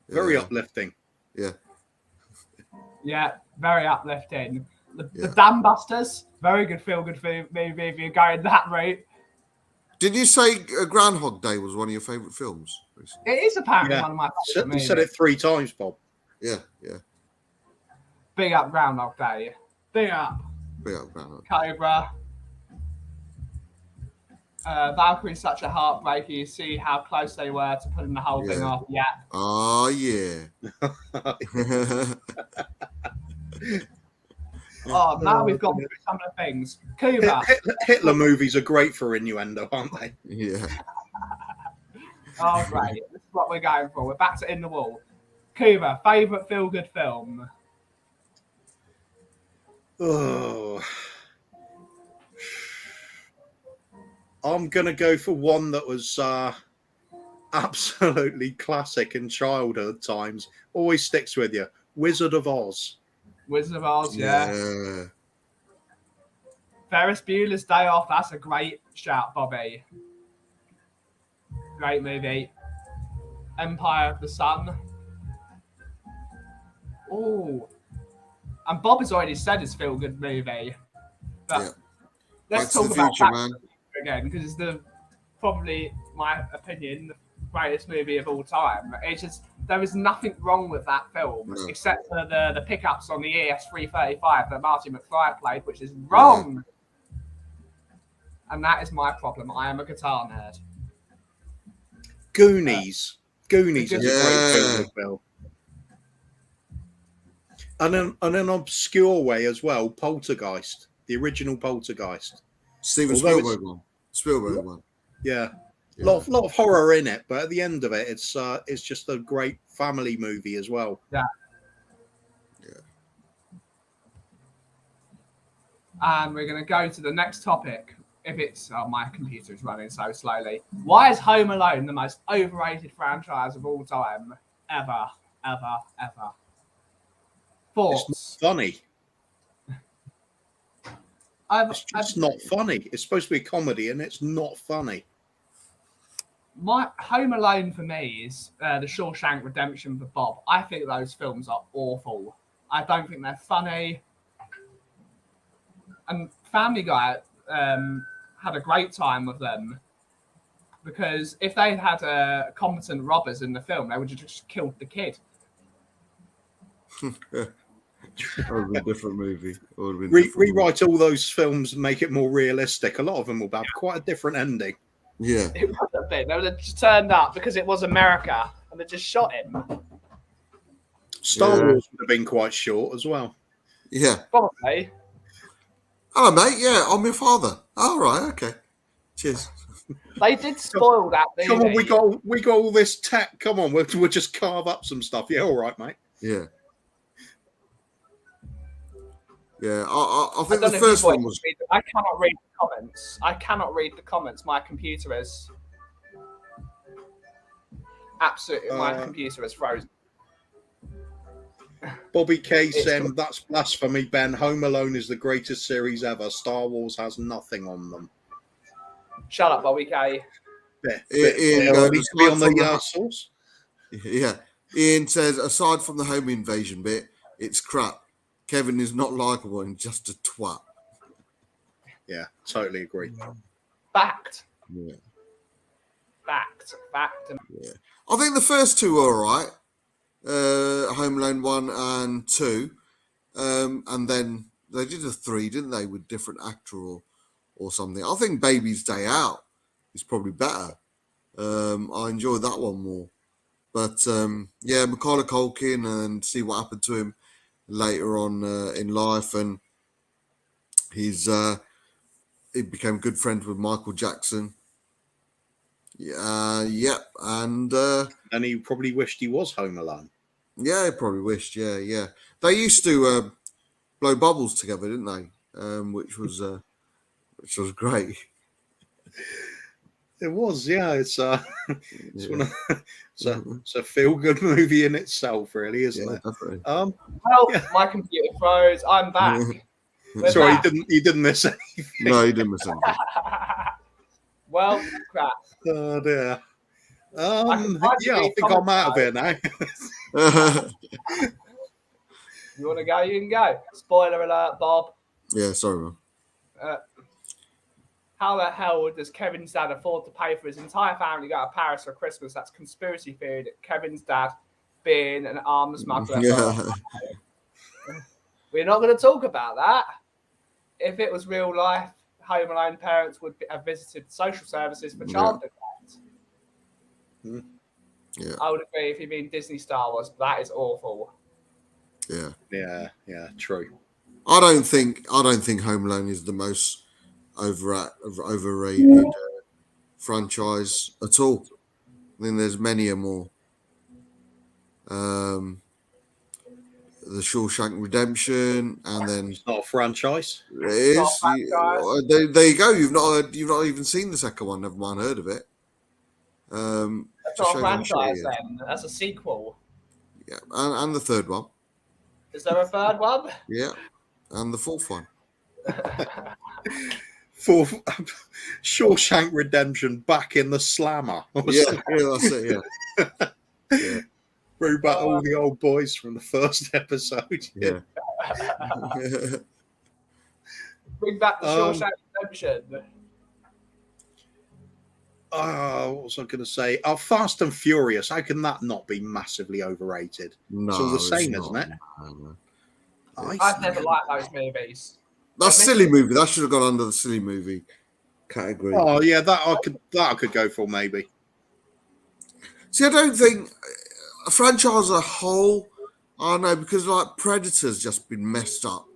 Very uplifting. Yeah. Yeah, very uplifting. The Dam Busters, very good feel-good movie if you're going that route. Did you say Groundhog Day was one of your favourite films? It is apparently one of my favourite You movies. said it 3 times, Bob. Yeah. Big up Groundhog Day. Big up Groundhog. Cobra. Valkyrie's such a heartbreaker. You see how close they were to putting the whole thing off. Yeah. Oh, yeah. Oh, now we've gone through some of the things. Cuba. Hitler movies are great for innuendo, aren't they? Yeah. Oh, great. This is what we're going for. We're back to In the Wall. Cuba, favourite feel-good film? Oh. I'm going to go for one that was absolutely classic in childhood times. Always sticks with you. Wizard of Oz. Wizard of Oz, yeah. Ferris Bueller's Day Off. That's a great shout, Bobby. Great movie. Empire of the Sun. Oh. And Bob has already said his feel-good movie. But let's talk about Future, man. Again, because it's probably my opinion, the greatest movie of all time. It's just there is nothing wrong with that film except for the pickups on the ES335 that Marty McFly played, which is wrong. And that is my problem. I am a guitar nerd. Goonies. Goonies is a great film. And then an obscure way as well, Poltergeist, the original Poltergeist. Steven Although Spielberg one. Spielberg one. Yeah. Yeah. Lot of horror in it, but at the end of it, it's just a great family movie as well. Yeah. Yeah. And we're going to go to the next topic. If it's my computer is running so slowly. Why is Home Alone the most overrated franchise of all time? Ever. Thoughts? It's not funny. It's just not funny. It's supposed to be a comedy, and it's not funny. My Home Alone for me is the Shawshank Redemption for Bob. I think those films are awful. I don't think they're funny. And Family Guy had a great time with them because if they had competent robbers in the film, they would have just killed the kid. That would be a different movie. Rewrite all those films and make it more realistic. A lot of them will have quite a different ending. Yeah. It would have been. They would have just turned up because it was America and they just shot him. Star Wars would have been quite short as well. Yeah. Probably. Hello, mate. Yeah, I'm your father. All right. Okay. Cheers. They did spoil that movie. Come on, we got all this tech. Come on, we'll just carve up some stuff. Yeah, all right, mate. Yeah. Yeah, I think the first one was. I cannot read the comments. My computer is absolutely. My computer is frozen. Bobby K saying that's blasphemy, Ben. Home Alone is the greatest series ever. Star Wars has nothing on them. Shut up, Bobby K. Needs to be on the source. Yeah. Ian says, aside from the home invasion bit, it's crap. Kevin is not likable and just a twat. Yeah, totally agree. Fact. Yeah. Fact. Yeah. I think the first two were all right. Home Alone 1 and 2. And then they did a 3, didn't they, with different actor or something. I think Baby's Day Out is probably better. I enjoyed that one more. But, yeah, Macaulay Culkin and see what happened to him later on in life. And he became good friends with Michael Jackson. Yeah. And he probably wished he was Home Alone. Yeah, he probably wished. Yeah. They used to blow bubbles together, didn't they? Which was great. It was, yeah. It's a feel-good movie in itself, really, isn't it? Definitely. My computer froze. I'm back. Sorry, you didn't miss anything. No, you didn't miss anything. Well, crap. Oh dear. I think I'm out of here now. You want to go? You can go. Spoiler alert, Bob. Yeah, sorry, man. How the hell does Kevin's dad afford to pay for his entire family to go to Paris for Christmas? That's conspiracy theory that Kevin's dad being an arms smuggler. Yeah. We're not going to talk about that. If it was real life, Home Alone parents would have visited social services for child neglect. Yeah. I would agree if you mean Disney Star Wars. That is awful. Yeah, true. I don't think Home Alone is the most overrated franchise at all. I think there's many a more. The Shawshank Redemption, and then it's not a franchise. It is. There you go. You've not even seen the second one. Never mind heard of it. That's not a franchise then. That's a sequel. Yeah, and the third one. Is there a third one? Yeah, and the fourth one. Shawshank Redemption back in the slammer. Yeah, that's it. Yeah. Bring back all the old boys from the first episode. Yeah. Bring back the Shawshank Redemption. What was I going to say? Fast and Furious. How can that not be massively overrated? No, it's all the same, isn't it? I've never liked those movies. That's a silly movie. That should have gone under the silly movie category. Oh yeah, that I could go for maybe. See, I don't think a franchise as a whole. Oh no, because like Predator's just been messed up,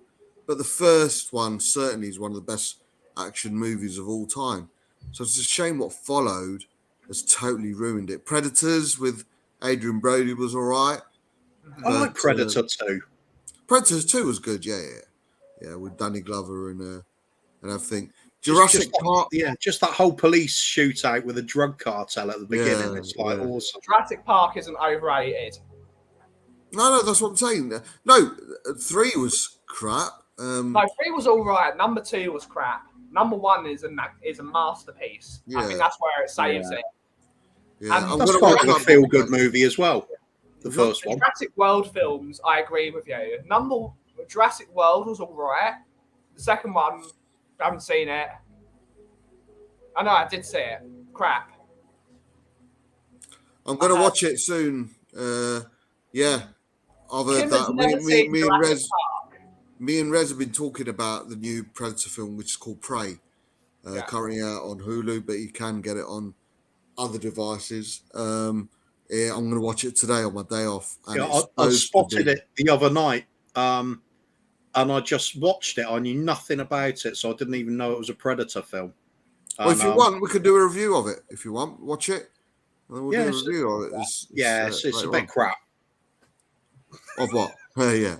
but the first one certainly is one of the best action movies of all time. So it's a shame what followed has totally ruined it. Predators with Adrian Brody was all right. I like Predator 2. Predators 2 was good, yeah, with Danny Glover and everything. Just Park, just that whole police shootout with a drug cartel at the beginning. Yeah, It's like awesome. Jurassic Park isn't overrated. No, that's what I'm saying. No, 3 was crap. No, 3 was all right. Number 2 was crap. Number 1 is a masterpiece. I think that's where it saves it. Yeah, And That's quite a feel-good movie as well. The first one. Jurassic World films, I agree with you. Jurassic World was all right. The second one, I haven't seen it. I know I did see it. Crap. I'm going to watch it soon. Yeah, I've heard Kim has that. never seen Jurassic Park. Me and Rez have been talking about the new Predator film, which is called Prey, currently out on Hulu, but you can get it on other devices. Yeah, I'm going to watch it today on my day off. And I spotted it the other night, and I just watched it. I knew nothing about it, so I didn't even know it was a Predator film. Well, if you want, we could do a review of it. If you want, watch it. And we'll do a review of it. It's a bit crap. Of what? Yeah.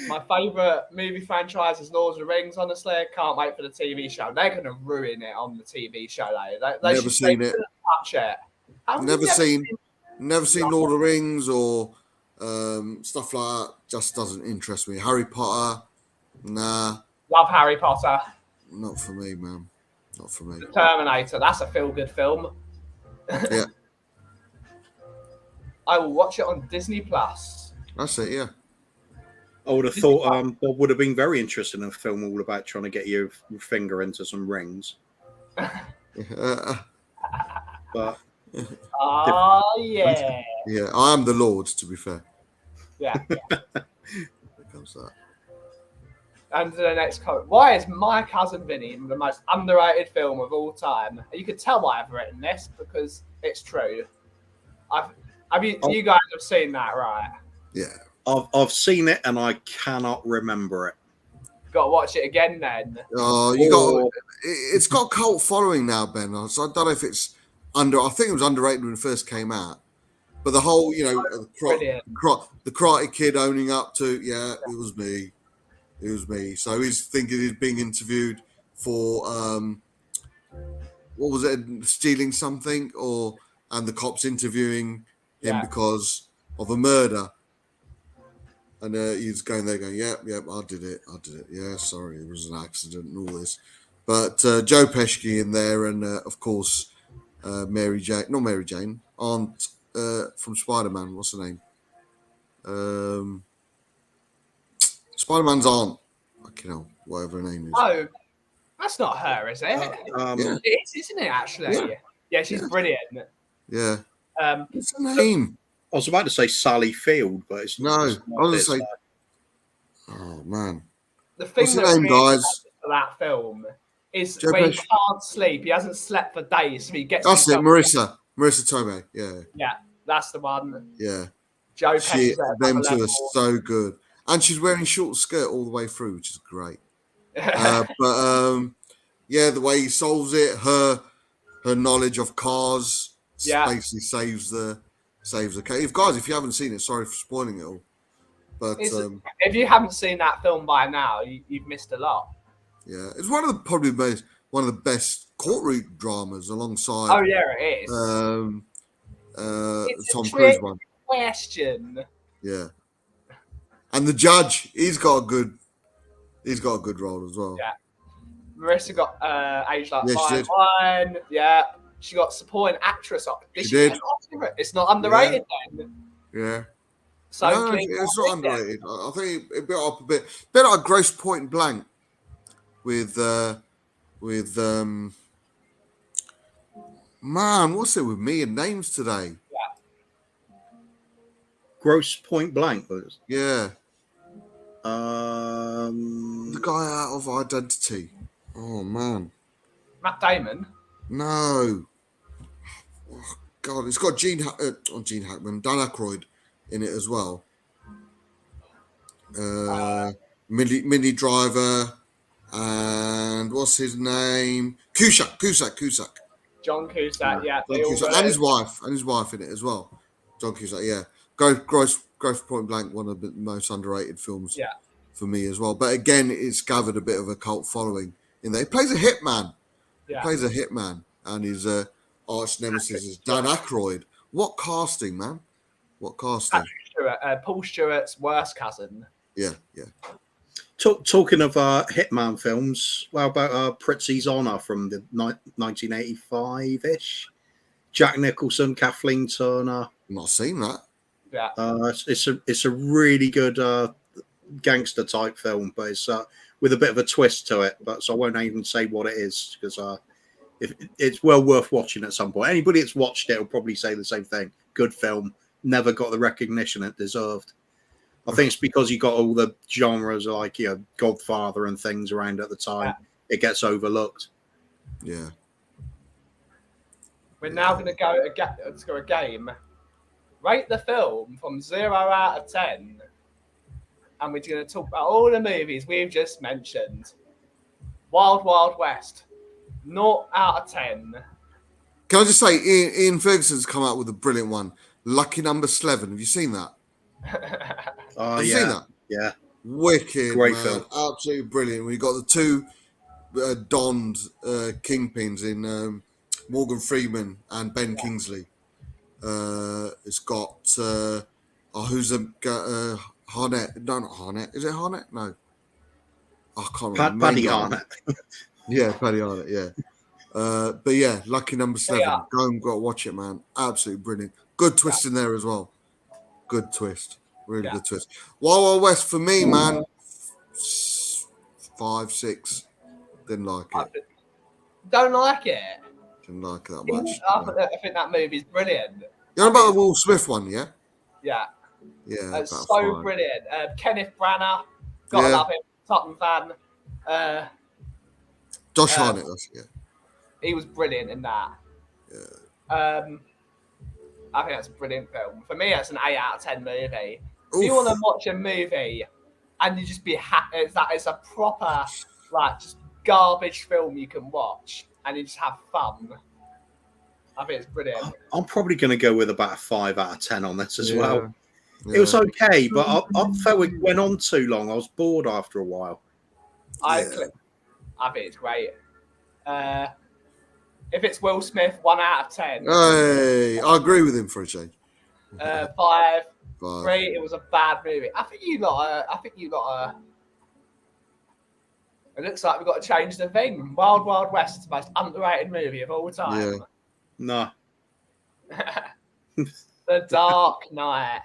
My favourite movie franchise is Lord of the Rings, honestly. I can't wait for the TV show. They're going to ruin it on the TV show, though. They Never seen it. Touch it. Never seen Lord of the Rings or stuff like that. Just doesn't interest me. Harry Potter, nah. Love Harry Potter. Not for me, man. Not for me. The Terminator, that's a feel-good film. Yeah. I will watch it on Disney Plus. That's it, yeah. I would have thought Bob would have been very interested in a film all about trying to get your finger into some rings. But yeah. Yeah, I am the Lord, to be fair. Yeah. Here comes that. And the next comment. Why is My Cousin Vinny the most underrated film of all time? You could tell why I've written this because it's true. You guys have seen that, right? Yeah. I've seen it and I cannot remember it. Got to watch it again then. It's got a cult following now, Ben. So I don't know if it's I think it was underrated when it first came out. But the whole, the Karate Kid owning up to, it was me. It was me. So he's thinking he's being interviewed for, what was it, stealing something? And the cops interviewing him because of a murder. And he's going there going, yep, I did it. Yeah, sorry, it was an accident and all this. But Joe Pesci in there and, of course, Aunt from Spider-Man. What's her name? Spider-Man's aunt. Whatever her name is. Oh, that's not her, is it? It is, isn't it, actually? Yeah, she's brilliant. Yeah. What's her name? I was about to say Sally Field, but it's not. No, I was going to say... Oh, man. The thing What's her name, guys? For that film is Joe when Pesci. he can't sleep. He hasn't slept for days, so he gets... That's it, Marissa Tomei. Yeah, that's the one. Yeah. Joe Pesci. Them two are so good. And she's wearing short skirt all the way through, which is great. The way he solves it, her knowledge of cars basically saves the case. Guys, if you haven't seen it, sorry for spoiling it all. But if you haven't seen that film by now, you've missed a lot. Yeah, it's one of the best courtroom dramas alongside. Oh yeah, it is. The Tom Cruise one. Question. Yeah, and the judge, he's got a good role as well. Yeah, Marissa got Age Like Fire Wine. Yeah, she got supporting actress. She did. It's not underrated then. Yeah. So no, it's not underrated. I think it built up a bit like Gross Point Blank with man, what's it with me and names today? Yeah. Gross Point Blank was. Yeah. The guy out of Identity. Oh man. Matt Damon. No. Oh, God, it's got Gene Hackman, Dan Aykroyd in it as well. Mini Driver, and what's his name? Cusack. John Cusack, yeah. John Cusack, and his wife in it as well. John Cusack, yeah. Gross Point Blank, one of the most underrated films for me as well. But again, it's gathered a bit of a cult following in there. He plays a hitman. And his arch nemesis is Dan Aykroyd. What casting, man? What casting? Paul Stewart's worst cousin. Yeah. Talking of Hitman films, how about Prizzi's Honor from the 1985-ish? Jack Nicholson, Kathleen Turner. Not seen that. Yeah. It's a really good gangster type film, but it's with a bit of a twist to it. But so I won't even say what it is because it's well worth watching at some point. Anybody that's watched it will probably say the same thing. Good film, never got the recognition it deserved. I think it's because you got all the genres like Godfather and things around at the time. It gets overlooked. Yeah. We're now going to go a game. Rate the film from 0 out of 10, and we're going to talk about all the movies we've just mentioned. Wild Wild West, 0 out of 10. Can I just say, Ian Ferguson's come out with a brilliant one. Lucky Number 11. Have you seen that? Have you seen that? Yeah. Wicked, Great man. film. Absolutely brilliant. We got the two donned kingpins in Morgan Freeman and Ben Kingsley. It's got who's Harnett? No, not Harnett. Is it Harnett? No, I can't remember. Paddy Harnett. Yeah, Paddy Harnett. Yeah. But yeah, Lucky Number 7. Yeah. Go and watch it, man. Absolutely brilliant. Good twist in there as well. Good twist. Really good twist. Wild Wild West for me, man. 5, 6. Didn't like it. Don't like it. Didn't like it that much. I think that movie's brilliant. You know about the Will Smith one, yeah? Yeah. Yeah. It's so brilliant. Kenneth Branagh, gotta love him. Tottenham fan. Josh Hartnett, he was brilliant in that. Yeah. I think that's a brilliant film. For me, that's an 8 out of 10 movie. Oof. If you want to watch a movie and you just be happy, it's a proper, just garbage film you can watch and you just have fun. I think it's brilliant. I'm probably going to go with about a 5 out of 10 on this as well. Yeah. It was okay, but I felt it went on too long. I was bored after a while. I think it's great. If it's Will Smith, 1 out of 10. Hey, I agree with him for a change. 5, 3. It was a bad movie. I think you lot are. It looks like we've got to change the thing. Wild Wild West is the most underrated movie of all time. Yeah. No. The Dark Knight.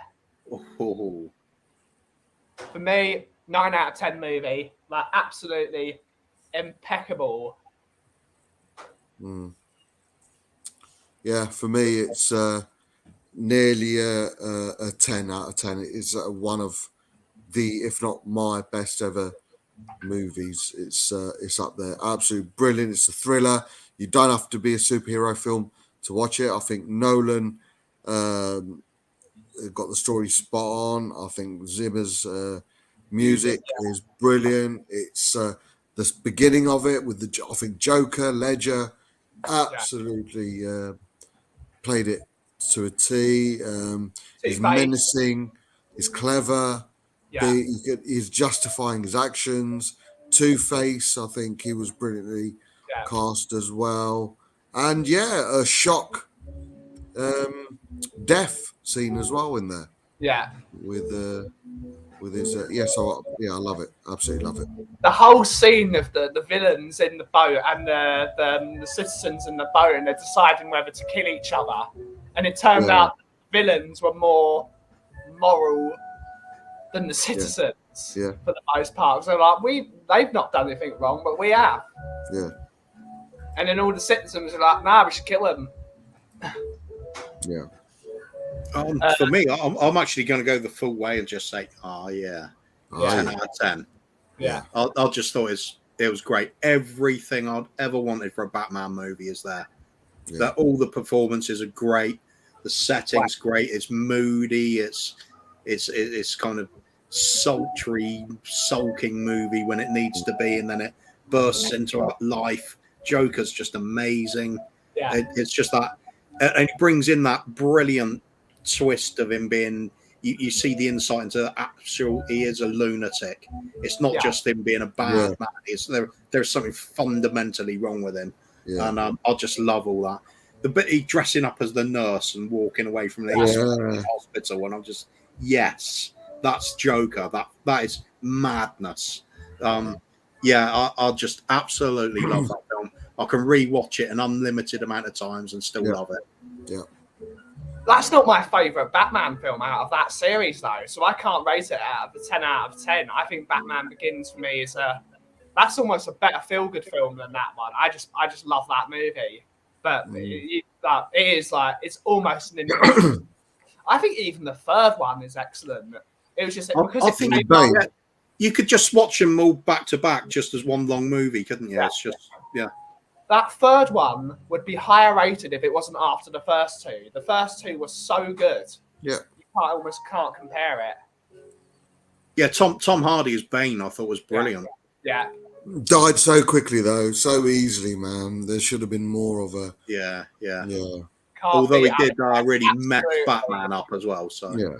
Oh. For me, 9 out of 10 movie. Absolutely impeccable. Yeah, for me, it's nearly a 10 out of 10. It is one of the, if not my best ever movies. It's up there. Absolutely brilliant. It's a thriller. You don't have to be a superhero film to watch it. I think Nolan got the story spot on. I think Zimmer's music is brilliant. It's the beginning of it with I think Joker, Ledger, absolutely played it to a T. He's menacing. He's clever. Yeah. He's justifying his actions. Two-Face, I think he was brilliantly cast as well. And a shock death scene as well in there. Yeah. With his I love it. Absolutely love it. The whole scene of the villains in the boat and the citizens in the boat, and they're deciding whether to kill each other, and it turned out villains were more moral than the citizens for the most part. So they've not done anything wrong, but we have. Yeah. And then all the citizens are like, nah, we should kill them. Yeah. For me, I'm actually going to go the full way and just say, 10 out of 10. Yeah. I just thought it was great. Everything I'd ever wanted for a Batman movie is there. Yeah. That all the performances are great. The setting's great. It's moody. It's It's kind of sultry, sulking movie when it needs to be, and then it bursts into life. Joker's just amazing. Yeah. It's just that, and it brings in that brilliant twist of him being. You see the insight into he is a lunatic. It's not just him being a bad man. There's something fundamentally wrong with him, and I just love all that. The bit he dressing up as the nurse and walking away from the hospital, and I'm just yes, that's Joker. That is madness. I just absolutely love that film. I can rewatch it an unlimited amount of times and still love it. Yeah. That's not my favourite Batman film out of that series, though. So I can't rate it out of 10 out of 10. I think Batman Begins for me that's almost a better feel-good film than that one. I just love that movie. But it is like it's almost an. I think even the third one is excellent. It was just because I think you could just watch them all back to back, just as one long movie, couldn't you? It's just That third one would be higher rated if it wasn't after the first two. The first two were so good. Yeah. You almost can't compare it. Yeah, Tom Hardy as Bane, I thought was brilliant. Yeah. Died so quickly though, so easily, man. There should have been more of a Yeah. Although he did really mess Batman up as well. So yeah.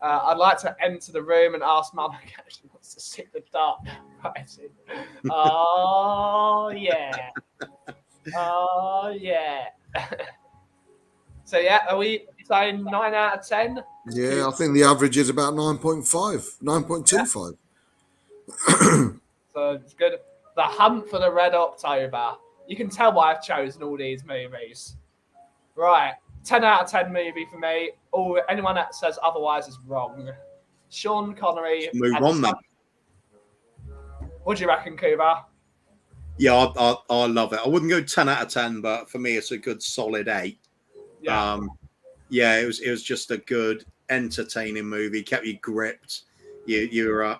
I'd like to enter the room and ask Mum if she wants to sit the dark. Oh yeah. Oh yeah. So yeah, are we saying 9 out of 10? Yeah, I think the average is about 9.5, 9.25. So it's good. The Hunt for the Red October. You can tell why I've chosen all these movies. Right. 10 out of 10 movie for me. Anyone that says otherwise is wrong. Sean Connery. Move on then. What do you reckon, Kuba? Yeah, I love it. I wouldn't go 10 out of 10, but for me, it's a good solid 8. Yeah. It was just a good, entertaining movie. Kept you gripped. You were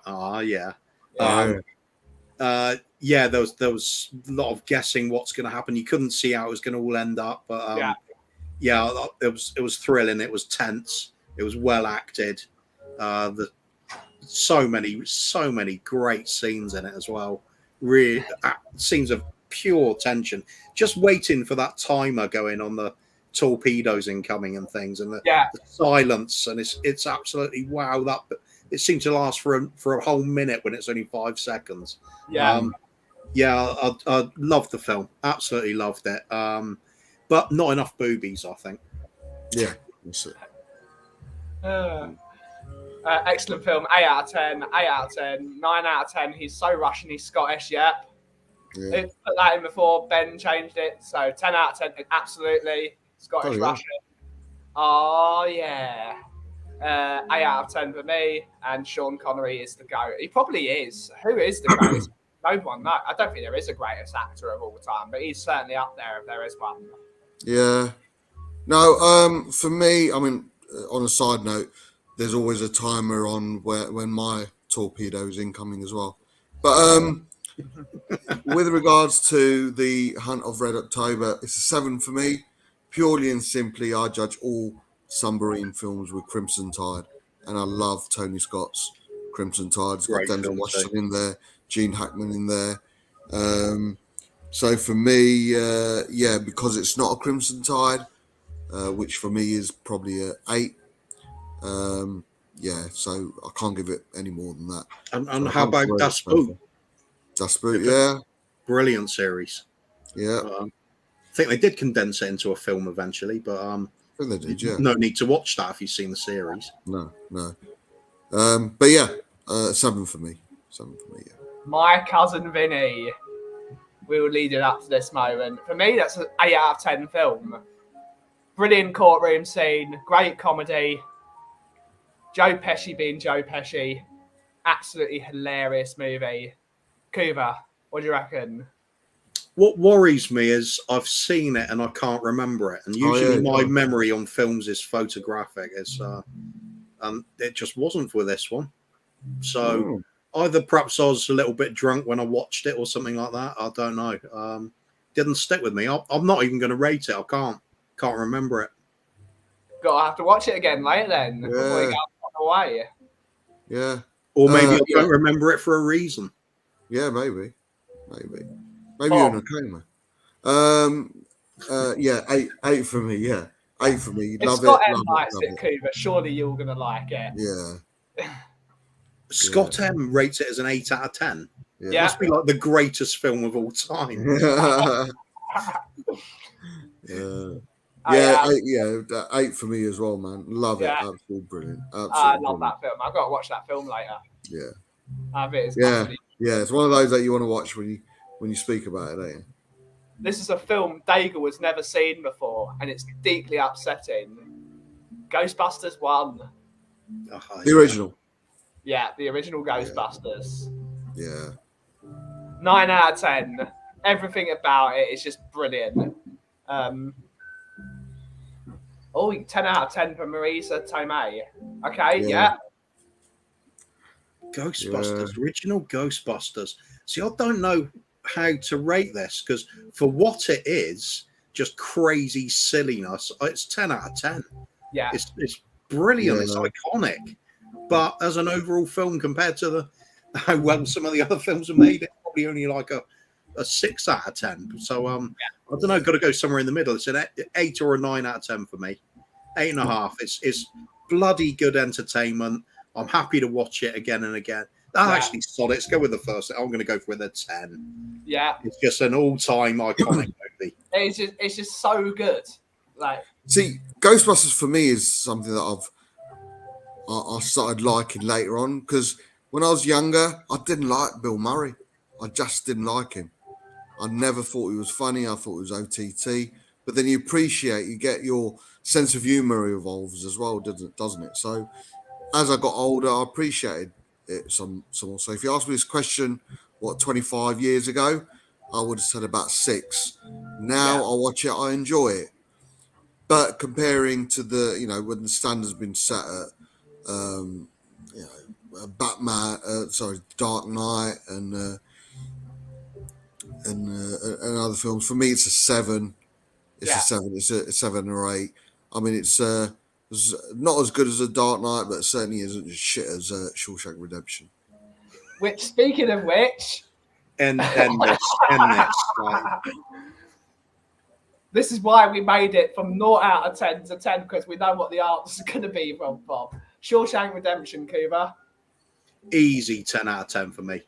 there was a lot of guessing what's going to happen. You couldn't see how it was going to all end up, but it was thrilling. It was tense. It was well acted. So many great scenes in it as well. Really, scenes of pure tension. Just waiting for that timer going on the torpedoes incoming and things, and the silence. And it's absolutely wow. It seemed to last for a whole minute when it's only 5 seconds. Yeah. I loved the film. Absolutely loved it. But not enough boobies, I think. Yeah, that's it. Excellent film. 8 out of 10. 8 out of 10. 9 out of 10. He's so Russian. He's Scottish. Yep. Yeah. Put that in before Ben changed it. So 10 out of 10. Absolutely Scottish Russian. Oh yeah. 8 out of 10 for me. And Sean Connery is the GOAT. He probably is. Who is the greatest? No one. No, I don't think there is a greatest actor of all time, but he's certainly up there if there is one. Yeah. No, for me, I mean, on a side note, there's always a timer on when my torpedo is incoming as well. But with regards to the Hunt of Red October, it's a 7 for me. Purely and simply, I judge all submarine films with Crimson Tide, and I love Tony Scott's Crimson Tide. It's got Denzel Washington in there, Gene Hackman in there. So for me, because it's not a Crimson Tide, which for me is probably a 8. So I can't give it any more than that. And so how about Das Boot? Das Boot, yeah. Brilliant series. Yeah. I think they did condense it into a film eventually, but I think they did, yeah. No need to watch that if you've seen the series. No. But yeah, 7 for me. 7 for me, yeah. My Cousin Vinny. We will lead it up to this moment. For me, that's an 8 out of 10 film. Brilliant courtroom scene, great comedy. Joe Pesci being Joe Pesci. Absolutely hilarious movie. Kuba, what do you reckon? What worries me is I've seen it and I can't remember it. And usually my memory on films is photographic. It's it just wasn't for this one. So either perhaps I was a little bit drunk when I watched it or something like that. I don't know. Didn't stick with me. I'm not even going to rate it. I can't remember it. Gotta have to watch it again later then. Before you Yeah. go away. Yeah. Or maybe I yeah. don't remember it for a reason. Yeah, maybe you're in a coma. Yeah, eight for me. Yeah, 8 for me. If Love Scott it. M Love likes it. it, Cooper, surely you're gonna like it. Yeah. Scott M rates it as an 8 out of 10. Yeah. Yeah. Must be like the greatest film of all time. Yeah, 8 for me as well, man. Love it. Yeah. Absolutely brilliant. I love that film. I've got to watch that film later. Yeah. I bet it's Yeah. utterly- Yeah. It's one of those that you want to watch when you speak about it, ain't you? This is a film Daigle has never seen before, and it's deeply upsetting. Ghostbusters 1. The original. Yeah, the original Ghostbusters. Yeah. 9 out of 10. Everything about it is just brilliant. 10 out of 10 for Marisa Tomei. Okay, yeah. Ghostbusters, original Ghostbusters. See, I don't know how to rate this because for what it is, just crazy silliness, it's 10 out of 10. Yeah. It's brilliant. It's iconic. But as an overall film compared to how well some of the other films are made, it's probably only like a 6 out of 10. So I don't know, got to go somewhere in the middle. It's an 8 or a 9 out of 10 for me. 8.5. It's bloody good entertainment. I'm happy to watch it again and again. Actually, solid. Let's go with the first. I'm going to go with a 10. Yeah. It's just an all-time iconic movie. It's just so good. Like, see, Ghostbusters for me is something that I started liking later on because when I was younger, I didn't like Bill Murray. I just didn't like him. I never thought he was funny. I thought he was OTT. But then you get your sense of humor evolves as well, doesn't it? So as I got older, I appreciated it some more. So if you ask me this question, 25 years ago, I would have said about 6. Now I watch it, I enjoy it. But comparing to when the standard's been set at, Dark Knight and other films, for me it's a 7. It's a 7. It's a 7 or 8. I mean, it's not as good as a Dark Knight, but it certainly isn't as shit as Shawshank Redemption. Which, speaking of which, end this. Right. This is why we made it from 0 out of 10 to 10 because we know what the answer is going to be from Bob. Shawshank Redemption, Cuba. Easy 10 out of 10 for me.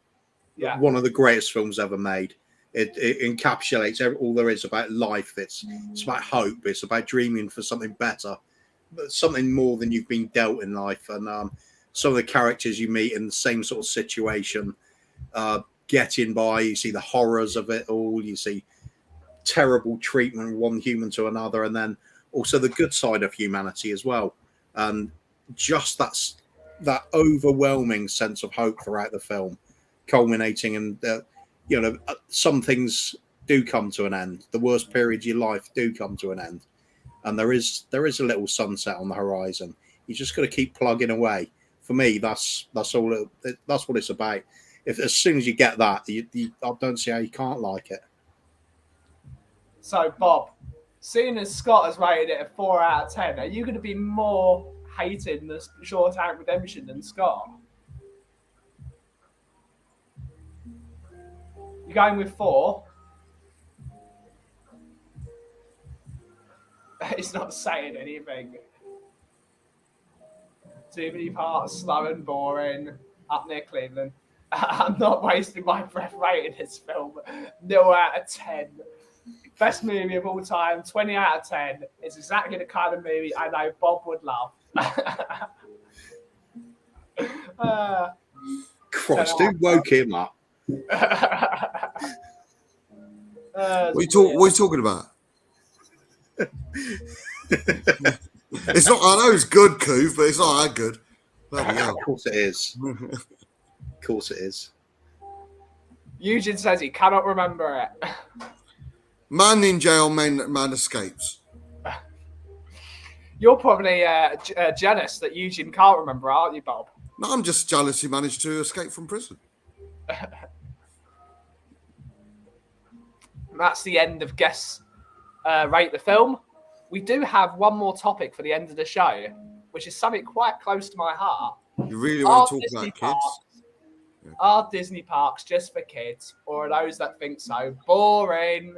Yeah. One of the greatest films ever made. It encapsulates all there is about life. It's about hope. It's about dreaming for something better, something more than you've been dealt in life. And some of the characters you meet in the same sort of situation, getting by. You see the horrors of it all. You see terrible treatment of one human to another, and then also the good side of humanity as well. And just that overwhelming sense of hope throughout the film, culminating in some things do come to an end. The worst periods of your life do come to an end, and there is a little sunset on the horizon. You just got to keep plugging away. For me, that's all. That's what it's about. If as soon as you get that, I don't see how you can't like it. So, Bob, seeing as Scott has rated it a 4 out of 10, are you going to be more hating the Shawshank Redemption than Scott? You're going with 4? It's not saying anything. Too many parts, slow and boring, up near Cleveland. I'm not wasting my breath rating this film. 0 out of 10. Best movie of all time, 20 out of 10. It's exactly the kind of movie I know Bob would love. Christ, who woke him up? What are you talking about? It's not. I know it's good, Coof, but it's not that good. Of course it is. Of course it is. Eugene says he cannot remember it. Man in jail, man escapes. You're probably jealous that Eugene can't remember, aren't you, Bob? No, I'm just jealous he managed to escape from prison. That's the end of Guess Rate the Film. we do have one more topic for the end of the show, which is something quite close to my heart. You really want to talk about kids? Are Disney parks just for kids, or are those that think so boring?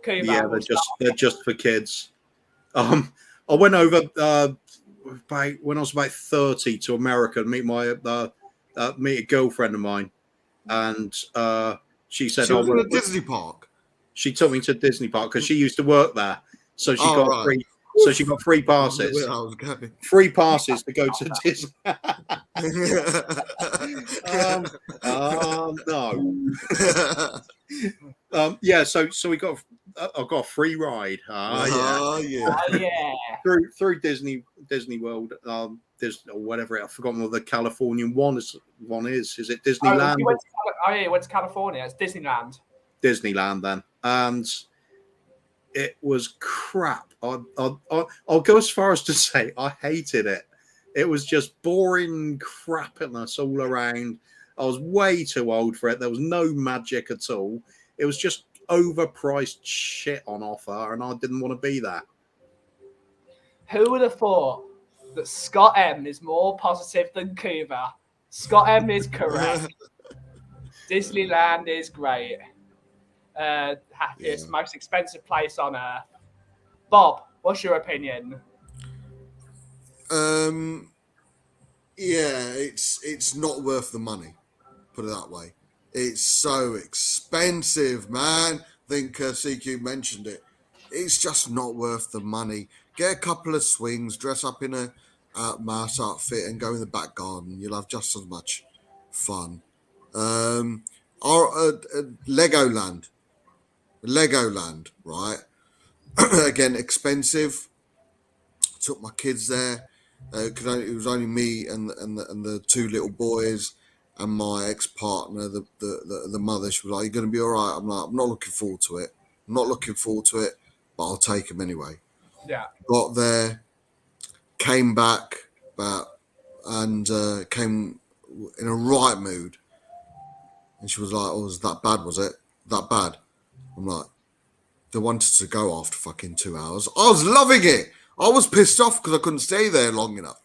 Kuba, Yeah, they're just for kids. I went over when I was about 30 to America to meet meet a girlfriend of mine, and she said, She was in a Disney park. She took me to Disney park because she used to work there, so she got free. So she got free passes. Free passes to go to Disney. No. Yeah. So we got. I got a free ride. Yeah. Through Disney World. Or whatever. I've forgotten what the Californian one is. Is it Disneyland? You went to California. It's Disneyland. Disneyland then, and it was crap. I'll go as far as to say I hated it. It was just boring crappiness all around. I was way too old for it. There was no magic at all. It was just overpriced shit on offer, and I didn't want to be there. Who would have thought that Scott M is more positive than Kuba? Scott M is correct. Disneyland is great. Happiest, most expensive place on earth. Bob, what's your opinion? Yeah, it's not worth the money. Put it that way. It's so expensive, man. I think CQ mentioned it. It's just not worth the money. Get a couple of swings, dress up in a mouse outfit, and go in the back garden. You'll have just as much fun. Legoland, right? Again, expensive. Took my kids there. It was only me and the two little boys and my ex-partner, the mother. She was like, "You're going to be all right." I'm like, "I'm not looking forward to it. But I'll take them anyway." Yeah. Got there, came back, came in a right mood. And she was like, "Oh, was that bad? Was it that bad?" I'm like, they wanted to go after fucking 2 hours. I was loving it. I was pissed off because I couldn't stay there long enough.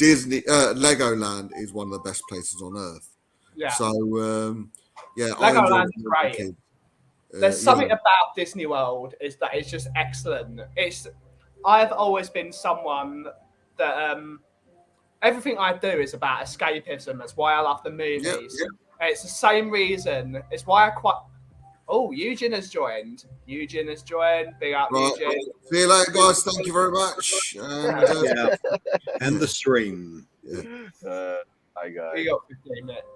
Legoland is one of the best places on earth. Yeah. So, Legoland is great. There's something about Disney World is that it's just excellent. I've always been someone that everything I do is about escapism. That's why I love the movies. Yeah. It's the same reason. It's why I quite. Oh, Eugene has joined. Big up, right. Eugene. See you later, guys. Thank you very much. And, and the stream. Yeah. Hi, guys. We got 15 minutes.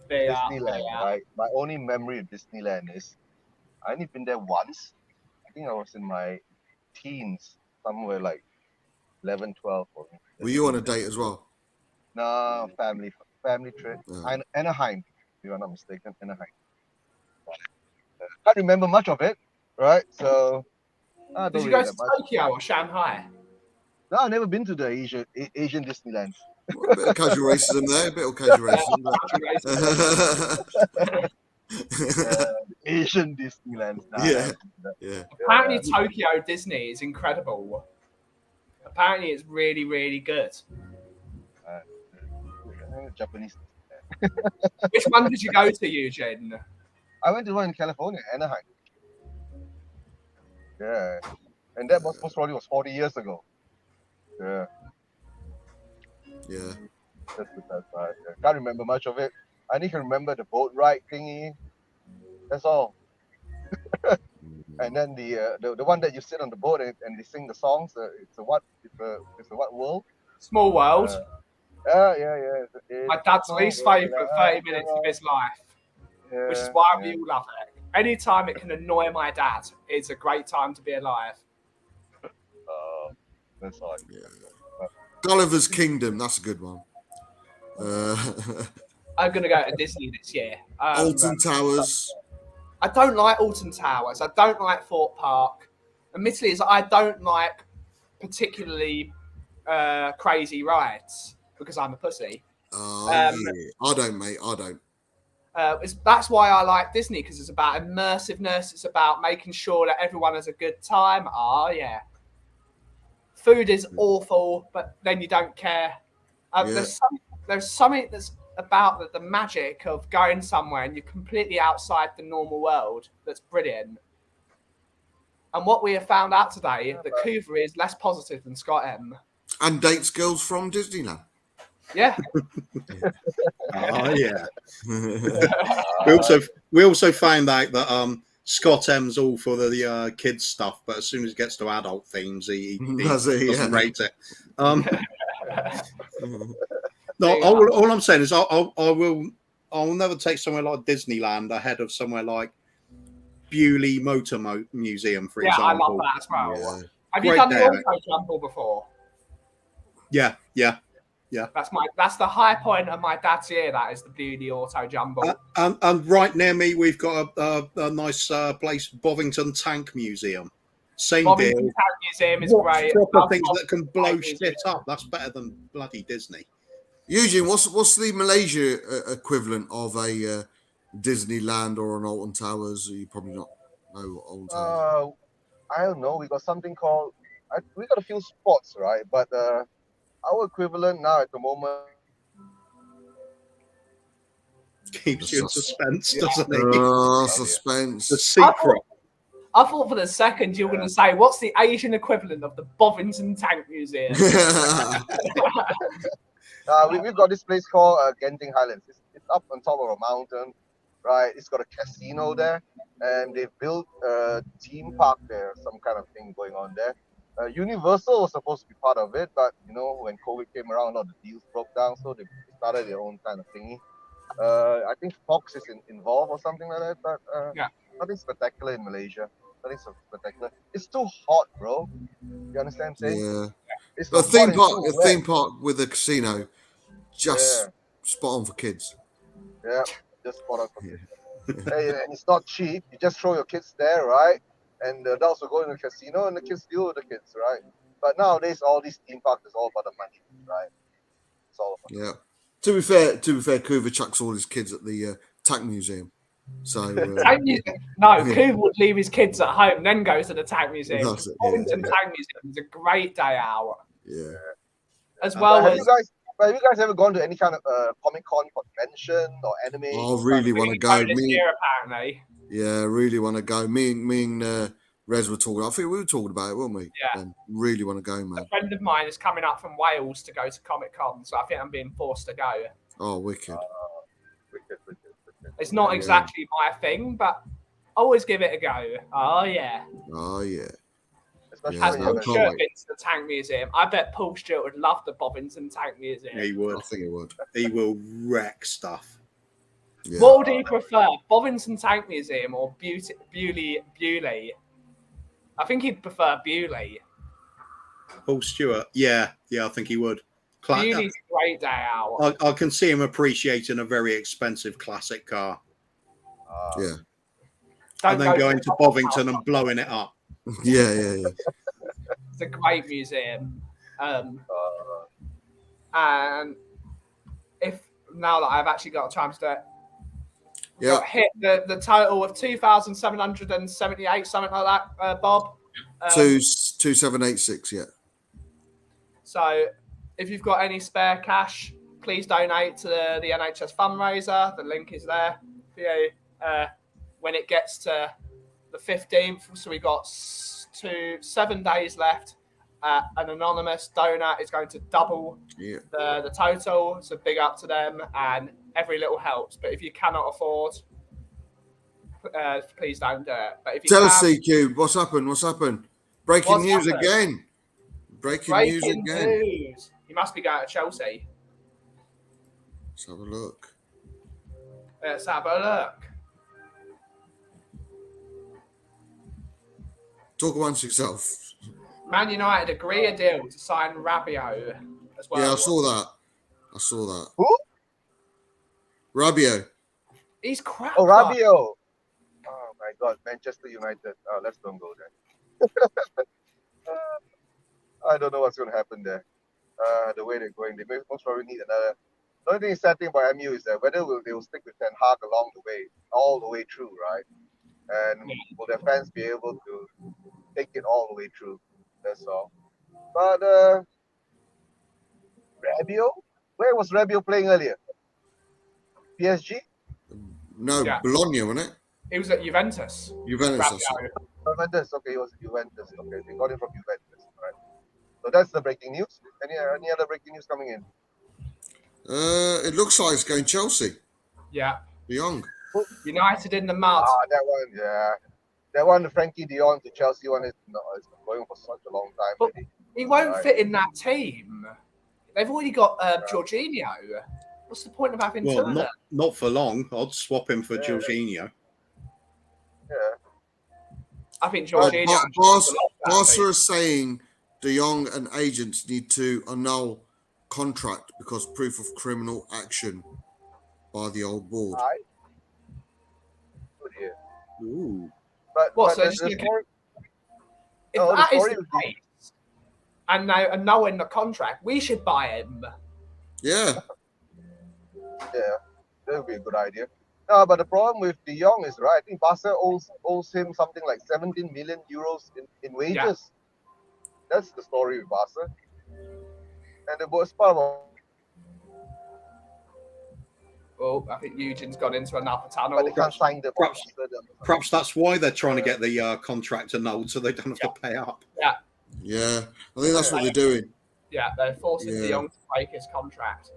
Disneyland, right? My only memory of Disneyland is I only been there once. I think I was in my teens, somewhere like 11, 12. Were you on a date as well? No, family trip. Yeah. Anaheim, if I'm not mistaken, Anaheim. Can't remember much of it, right? So, did you go to Tokyo or Shanghai? No, I've never been to the Asian Disneyland. A bit of casual racism there, a bit of casual racism. Asian Disneyland. Yeah. Apparently, Tokyo Disney is incredible. Apparently, it's really, really good. Japanese. Which one did you go to, Eugene? I went to one in California, Anaheim. Yeah, and that was most probably 40 years ago. Yeah. That's the best part. I can't remember much of it. I only can remember the boat ride thingy. That's all. And then the one that you sit on the boat and they sing the songs. It's a what world? Small World. Yeah. My dad's least favourite 30 minutes of his life, which is why we all love it. Anytime it can annoy my dad, it's a great time to be alive. That's all. Yeah. Gulliver's Kingdom, that's a good one. I'm going to go to Disney this year. Alton Towers. I don't like Alton Towers. I don't like Thorpe Park. Admittedly, I don't like particularly crazy rides because I'm a pussy. I don't, mate. I don't. That's why I like Disney, because it's about immersiveness. It's about making sure that everyone has a good time. Oh yeah, food is awful, but then you don't care. Yeah. There's something that's about the magic of going somewhere and you're completely outside the normal world that's brilliant. And what we have found out today, that Couva is less positive than Scott M. And dates girls from Disneyland. Yeah. Oh yeah. we also found out that Scott M's all for the kids stuff, but as soon as it gets to adult themes, he doesn't rate it. No, all I'm saying is I will never take somewhere like Disneyland ahead of somewhere like Bewley Motor Museum, for example. I love that as well. Yeah. Have you done the auto jumble before? Yeah. That's the high point of my dad's year. That is the Bewley auto jumble. And right near me, we've got a nice place, Bovington Tank Museum. Same Bovington deal. Tank Museum is great. Proper things that can blow shit up. That's better than bloody Disney. Eugene, what's the Malaysia equivalent of a Disneyland or an Alton Towers? You probably not know what Alton Towers. I don't know. We got something called. We got a few spots, right? But our equivalent now at the moment Keeps you in suspense, doesn't it? Oh, suspense. The secret. I thought for the second you were going to say, what's the Asian equivalent of the Bovington Tank Museum? We've got this place called Genting Highlands. It's up on top of a mountain, right? It's got a casino there, and they've built a theme park there, some kind of thing going on there. Universal was supposed to be part of it, but when COVID came around, all the deals broke down, so they started their own kind of thingy. I think Fox is involved or something like that, but nothing spectacular in Malaysia. Nothing so spectacular. It's too hot, bro. You understand what I'm saying? Yeah. It's A too theme hot park, and a too wet. theme park with a casino, just spot on for kids. Yeah, just spot on for kids. Hey, and it's not cheap. You just throw your kids there, right? And the adults will go in the casino, and the kids deal with the kids, right? But nowadays, all these theme parks is all about the money, right? It's all about. Yeah. To be fair, Couva chucks all his kids at the Tank Museum. So Couva would leave his kids at home, then go to the Tank Museum. That's it, Bovington Tank Museum is a great day out. Yeah. As well Have as. you guys ever gone to any kind of Comic-Con convention or anime? I really want to go. Apparently. Yeah, really want to go. Me and Rez were talking. I think we were talking about it, weren't we? Yeah. And really want to go, man. A friend of mine is coming up from Wales to go to Comic-Con, so I think I'm being forced to go. Oh, wicked. Wicked. It's not exactly my thing, but always give it a go. Oh, yeah. Oh, yeah. Has Paul Stewart been to the Tank Museum? I bet Paul Stewart would love the Bovington Tank Museum. He would. I think he would. He will wreck stuff. Yeah. What do you prefer, Bovington Tank Museum or Bewley? I think he'd prefer Bewley. Paul Stewart, yeah, I think he would. Bewley's a great day out. I can see him appreciating a very expensive classic car. Yeah. And then going to Bovington and blowing it up. Yeah. It's a great museum. And if now that I've actually got time to do it, hit the total of 2,778, something like that, Bob. 2786, yeah. So if you've got any spare cash, please donate to the NHS fundraiser. The link is there for you. When it gets to the 15th, so we've got 7 days left. An anonymous donor is going to double the total, so big up to them, and every little helps. But if you cannot afford, please don't do it. But if you tell us, CQ, what's happened? Breaking news again. Breaking news again. You must be going to Chelsea. Let's have a look. Let's have a look. Talk amongst yourself. Man United agree a deal to sign Rabiot as well. Yeah, I saw that. Who? Rabiot. He's crap. Oh, Rabiot. Oh my God, Manchester United. Let's don't go there. I don't know what's going to happen there. The way they're going, they most probably need The only thing sad thing about MU is that whether they will stick with Ten Hag along the way, all the way through, right? And will their fans be able to take it all the way through? That's all. But Rabiot, where was Rabiot playing earlier? PSG? No, Yeah. Bologna, wasn't it? He was at Juventus. Juventus. that's Rabiot. it. Juventus. Okay, it was Juventus. Okay, they got it from Juventus. Right. So that's the breaking news. Any other breaking news coming in? It looks like it's going Chelsea. Yeah. De Jong. United in the mud. That one, yeah. That one, the Frankie de Jong to Chelsea one is going for such a long time. But already. he won't Right. fit in that team. They've already got Jorginho. What's the point of having two Well, of them? not for long. I'd swap him for Yeah. Jorginho. Yeah. I think But Jorginho. Barca are saying De Jong and agents need to annul contract because proof of criminal action by the old board. Aye. Good here. Ooh. But What, but so the just story, If No, the that is story the was- case, and now annulling the contract, we should buy him. Yeah. yeah, that would be a good idea. No, but the problem with De Jong is, right, I think Barca owes him something like 17 million euros in wages. Yeah. That's the story with Barca. And the worst part about Oh, I think Eugene's gone into another tunnel. but they can't sign the Perhaps- monster. Perhaps that's why they're trying to get the contract annulled so they don't have to pay up. Yeah. I think that's what they're doing. Yeah, they're forcing Yeah. De Jong to break his contract.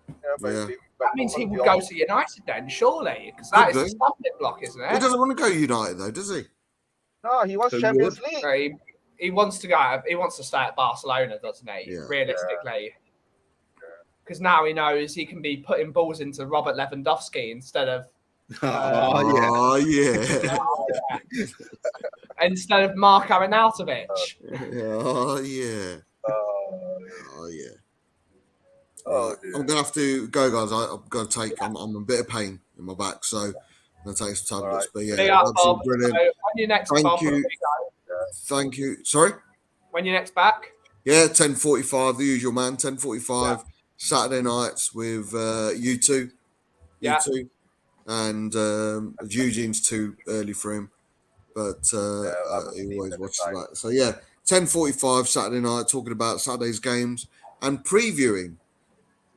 Yeah, but Yeah. That means he De would Jong- go to United then, surely, because that is Could a do. stumbling block, isn't He it? doesn't want to go United though, does he? No, he wants Who Champions would? League. He wants to go. He wants to stay at Barcelona, doesn't he? Yeah. Realistically, because now he knows he can be putting balls into Robert Lewandowski instead of Oh, yeah. Oh yeah. instead of Marko Arnautovic. Oh yeah. Oh yeah. Oh, Right. I'm gonna have to go, guys. I'm gonna take. I'm in a bit of pain in my back, so I'm gonna take some tablets. Right. But yeah, Big up, absolutely Bob. brilliant. So, when you next, Thank Bob, you. where we go? Thank you. Sorry. When you next back? Yeah, 10:45, the usual man. 10:45 Saturday nights with you two, Yeah. and Eugene's too early for him, but he always watches that. So yeah, 10:45 Saturday night, talking about Saturday's games and previewing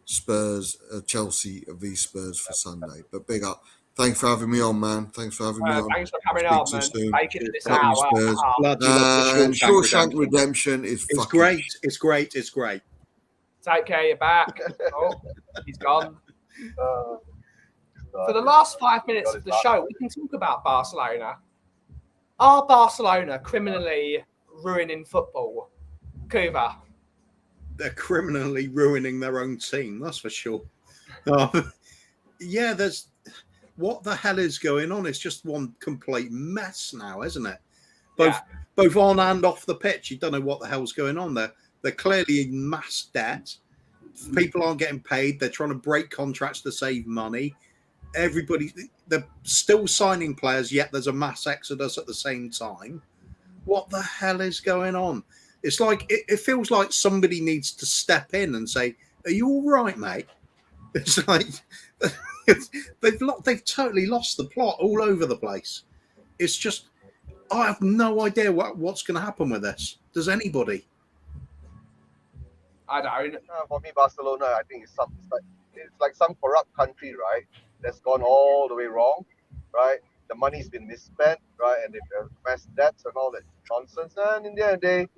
Spurs, Chelsea v Spurs for Sunday. But big up. Thanks for having me on, man. Thanks for having me on. Thanks for coming Speak on, to you man. soon. Making it this Love you, hour. Spurs. Glad you love the And Shawshank Redemption is It's fucking great. It's great. It's great. Take care, you're back. Oh, he's gone. Uh, For the last 5 minutes of the show, we can talk about Barcelona. Are Barcelona criminally ruining football? Kuva. They're criminally ruining their own team. That's for sure. Yeah, there's what the hell is going on? It's just one complete mess now, isn't it? Both on and off the pitch. You don't know what the hell's going on there. They're clearly in mass debt. People aren't getting paid. They're trying to break contracts to save money. They're still signing players, yet there's a mass exodus at the same time. What the hell is going on? It's like it feels like somebody needs to step in and say, "Are you all right, mate?" It's like they've totally lost the plot all over the place. It's just I have no idea what's going to happen with this. Does anybody? I don't. For me, Barcelona, I think it's like some corrupt country, right? That's gone all the way wrong, right? The money's been misspent, right? And they've mass debts and all that nonsense. And in the end of the day,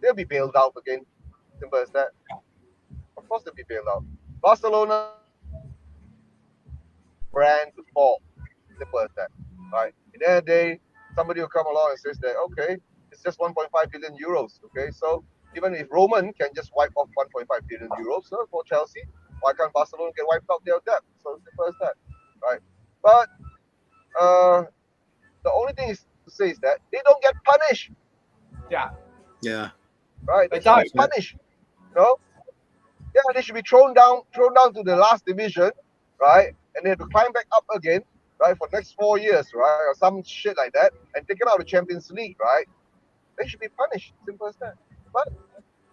they'll be bailed out again. Simple as that. Of course, they'll be bailed out. Barcelona brand to fall. Simple as that, right? In the end of the day, somebody will come along and says that, okay, it's just 1.5 billion euros. Okay, so even if Roman can just wipe off 1.5 billion euros for Chelsea, why can't Barcelona get wiped out their debt? So simple as that, right? But the only thing is to say is that they don't get punished, Yeah. Yeah. right? They They should be don't. punished, you know? Yeah, they should be thrown down to the last division, right? And they have to climb back up again, right, for the next 4 years, right, or some shit like that, and taken out of the Champions League, right? They should be punished. Simple as that. But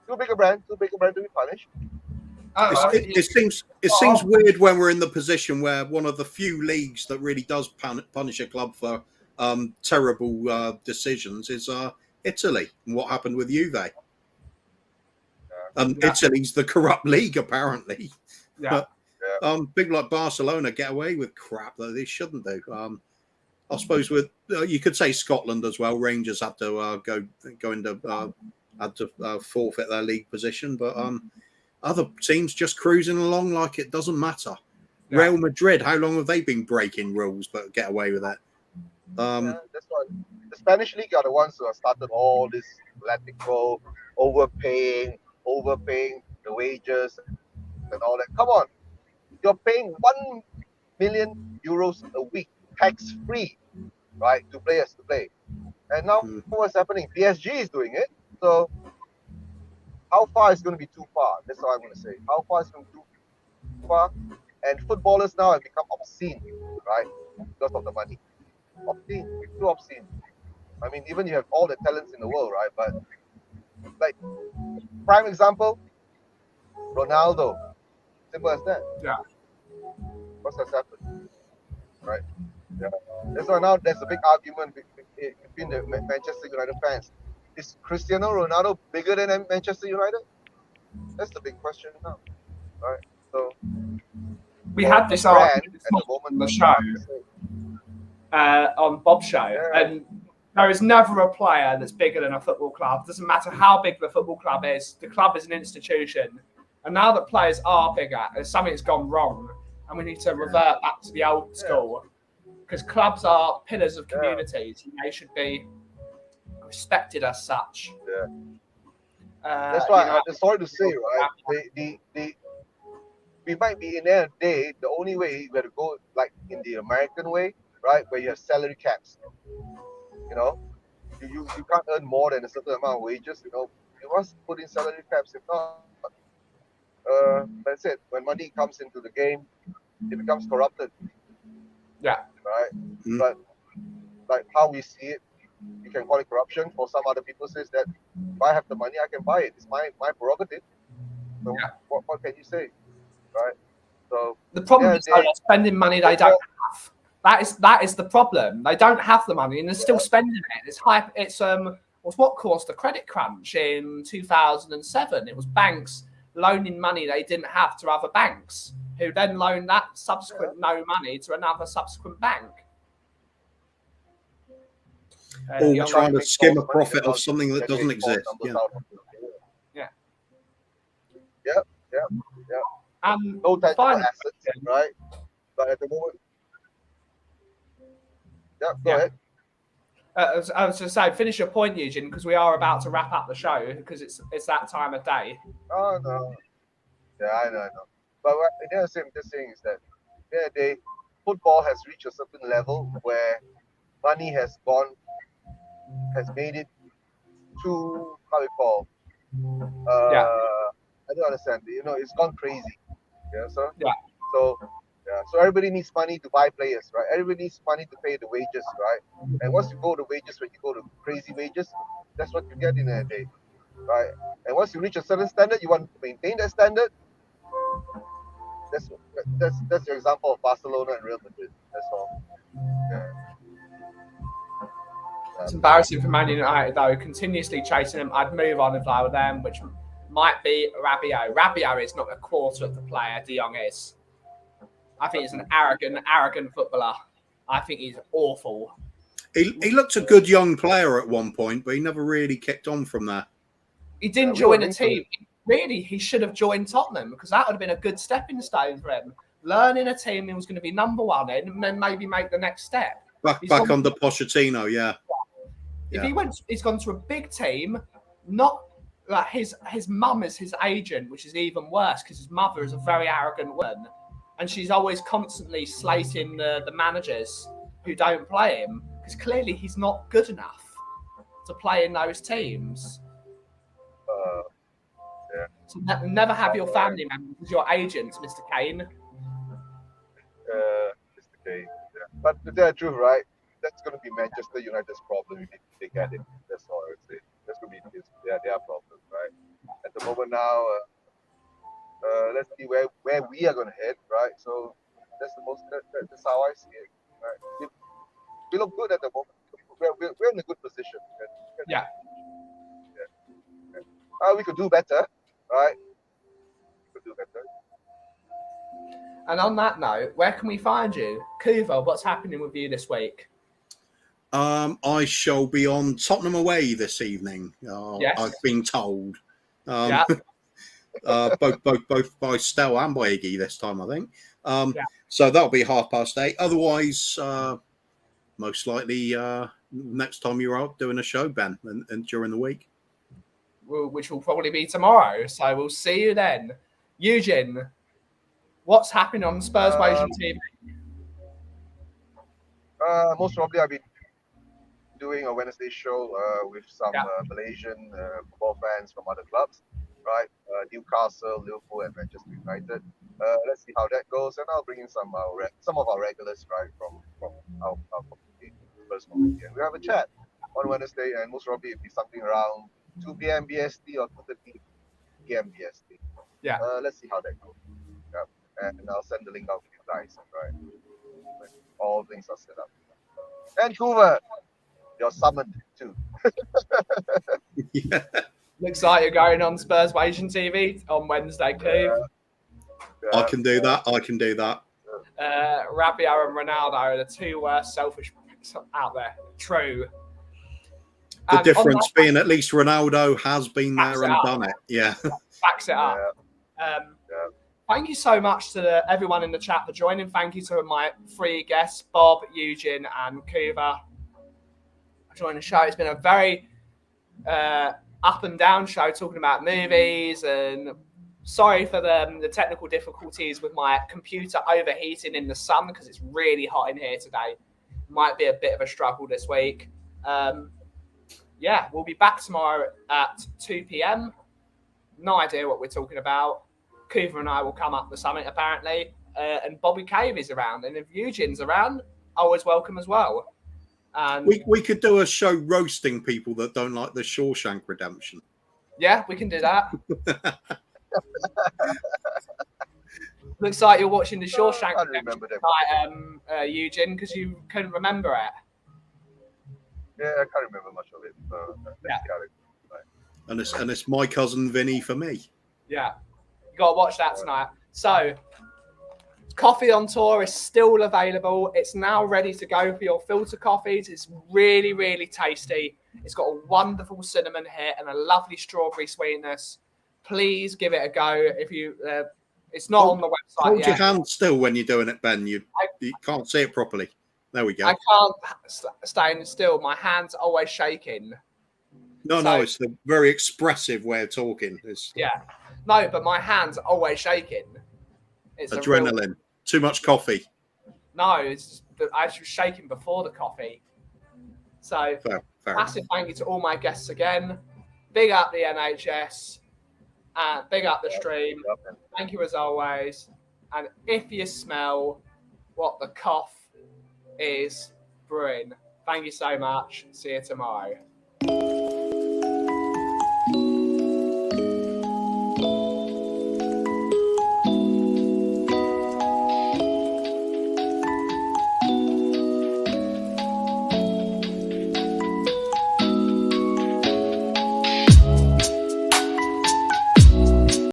too big a brand to be punished. It seems weird when we're in the position where one of the few leagues that really does punish a club for terrible decisions is Italy, and what happened with Juve. Italy's the corrupt league, apparently. Yeah. But big like Barcelona get away with crap that they shouldn't do. I suppose with you could say Scotland as well. Rangers had to go into had to forfeit their league position, but other teams just cruising along like it doesn't matter. Yeah. Real Madrid, how long have they been breaking rules but get away with it? That's why the Spanish league are the ones who have started all this Atletico overpaying the wages and all that. Come on, you're paying 1 million euros a week tax free, right, to players to play. And now what's happening? PSG is doing it. So how far is going to be too far? That's what I'm going to say. How far is going to be too far? And footballers now have become obscene, right, because of the money. Obscene, too obscene. I mean, even you have all the talents in the world, right? But like, prime example, Ronaldo. Simple as that. Yeah. What's has happened, right? Yeah. That's why now there's a big argument between the Manchester United fans. Is Cristiano Ronaldo bigger than Manchester United? That's the big question now, right? So we had this brand argument at the moment on the show, on Bob's show, and there is never a player that's bigger than a football club. Doesn't matter how big the football club is. The club is an institution, and now that players are bigger, something's gone wrong, and we need to revert back to the old school, because clubs are pillars of communities, and they should be respected as such. That's why I'm sorry to say, right? We might be in the end of the day, the only way we have to go like in the American way, right, where you have salary caps. You know, you can't earn more than a certain amount of wages. You know, you must put in salary caps. If not, that's it. When money comes into the game, it becomes corrupted. Yeah. Right. But like how we see it, you can call it corruption. For some other people, says that if I have the money, I can buy it. It's my prerogative. So what can you say, right? So the problem is they're spending money they don't have. That is the problem. They don't have the money and they're still spending it. It's hype. It's was what caused the credit crunch in 2007. It was banks loaning money they didn't have to other banks, who then loaned that subsequent no money to another subsequent bank. All trying to skim a profit off something that doesn't exist. No tangible assets, right? But at the moment, go ahead. I was just saying, finish your point, Eugene, because we are about to wrap up the show because it's that time of day. Oh no, I know. But the same thing is that football has reached a certain level where money has made it too I don't understand. You know, it's gone crazy. So everybody needs money to buy players, right? Everybody needs money to pay the wages, right? And once you go to wages, when you go to crazy wages, that's what you get in a day, right? And once you reach a certain standard, you want to maintain that standard. That's your example of Barcelona and Real Madrid. That's all. It's embarrassing for Man United though, continuously chasing them. I'd move on if I were them, which might be Rabiot. Rabiot is not a quarter of the player De Jong is. I think he's an arrogant footballer. I think he's awful. He looked a good young player at one point, but he never really kicked on from there. He didn't join a team. Really, he should have joined Tottenham because that would have been a good stepping stone for him. Learning a team he was going to be number one in, and then maybe make the next step. Back under Pochettino, He's gone to a big team. Not like his mum is his agent, which is even worse because his mother is a very arrogant woman. And she's always constantly slating the managers who don't play him because clearly he's not good enough to play in those teams. So never have your family members as your agents, Mr. Kane. Mr. Kane. But to tell the truth, right? That's going to be Manchester United's problem if they get it. That's all I would say. That's going to be their problem, right? At the moment now, let's see where we are going to head, right? So that's that's how I see it. Right? We look good at the moment. We're in a good position. Yeah. We could do better, right? We could do better. And on that note, where can we find you? Kuva, what's happening with you this week? I shall be on Tottenham away this evening. Yes. I've been told. Yeah. Both by Stel and by Iggy this time, I think. Yeah. So that'll be 8:30. Otherwise, most likely next time you're out doing a show, Ben, and during the week. Which will probably be tomorrow. So we'll see you then. Eugene, what's happening on Spurs Asian TV? Most probably I'll be doing a Wednesday show with some Malaysian football fans from other clubs, right? Newcastle, Liverpool, and Manchester United. Let's see how that goes, and I'll bring in some of our regulars, right, from our community, Spurs community, and we have a chat on Wednesday, and most probably it'll be something around 2 p.m. BST or 2:30 p.m. BST. Yeah. Let's see how that goes. Yeah. And I'll send the link out to you guys, right? When all things are set up. Vancouver, you're summoned too. Yeah. Looks like you're going on Spurs Asian TV on Wednesday, Cove. I can do that. Rabiot and Ronaldo are the two worst selfish pricks out there. True. The And difference being at least Ronaldo has been there and done it. Yeah. Backs it up. Thank you so much to everyone in the chat for joining. Thank you to my three guests, Bob, Eugene, and Kuva, for joining the show. It's been a very up and down show talking about movies, and sorry for the technical difficulties with my computer overheating in the sun because it's really hot in here today. Might be a bit of a struggle this week. We'll be back tomorrow at 2 p.m. No idea what we're talking about. Kuva and I will come up the summit apparently, and Bobby Cave is around, and if Eugene's around, always welcome as well. And we could do a show roasting people that don't like the Shawshank Redemption. Yeah, we can do that. Looks like you're watching the Shawshank Redemption tonight, Eugene, because you couldn't remember it. Yeah, I can't remember much of it. And it's my cousin Vinny for me. Yeah. You got to watch that tonight. So, Coffee on Tour is still available. It's now ready to go for your filter coffees. It's really, really tasty. It's got a wonderful cinnamon hit and a lovely strawberry sweetness. Please give it a go. If you, it's not on the website Hold yet. your hand still when you're doing it, Ben. You can't see it properly. There we go. I can't stay still. My hand's always shaking. No, it's the very expressive way of talking. No, but my hand's always shaking. It's adrenaline. Too much coffee. No, it's I was shaking before the coffee. So, fair massive thank you to all my guests again. Big up the NHS. And big up the stream. Thank you as always. And if you smell what the cough is brewing, thank you so much. See you tomorrow.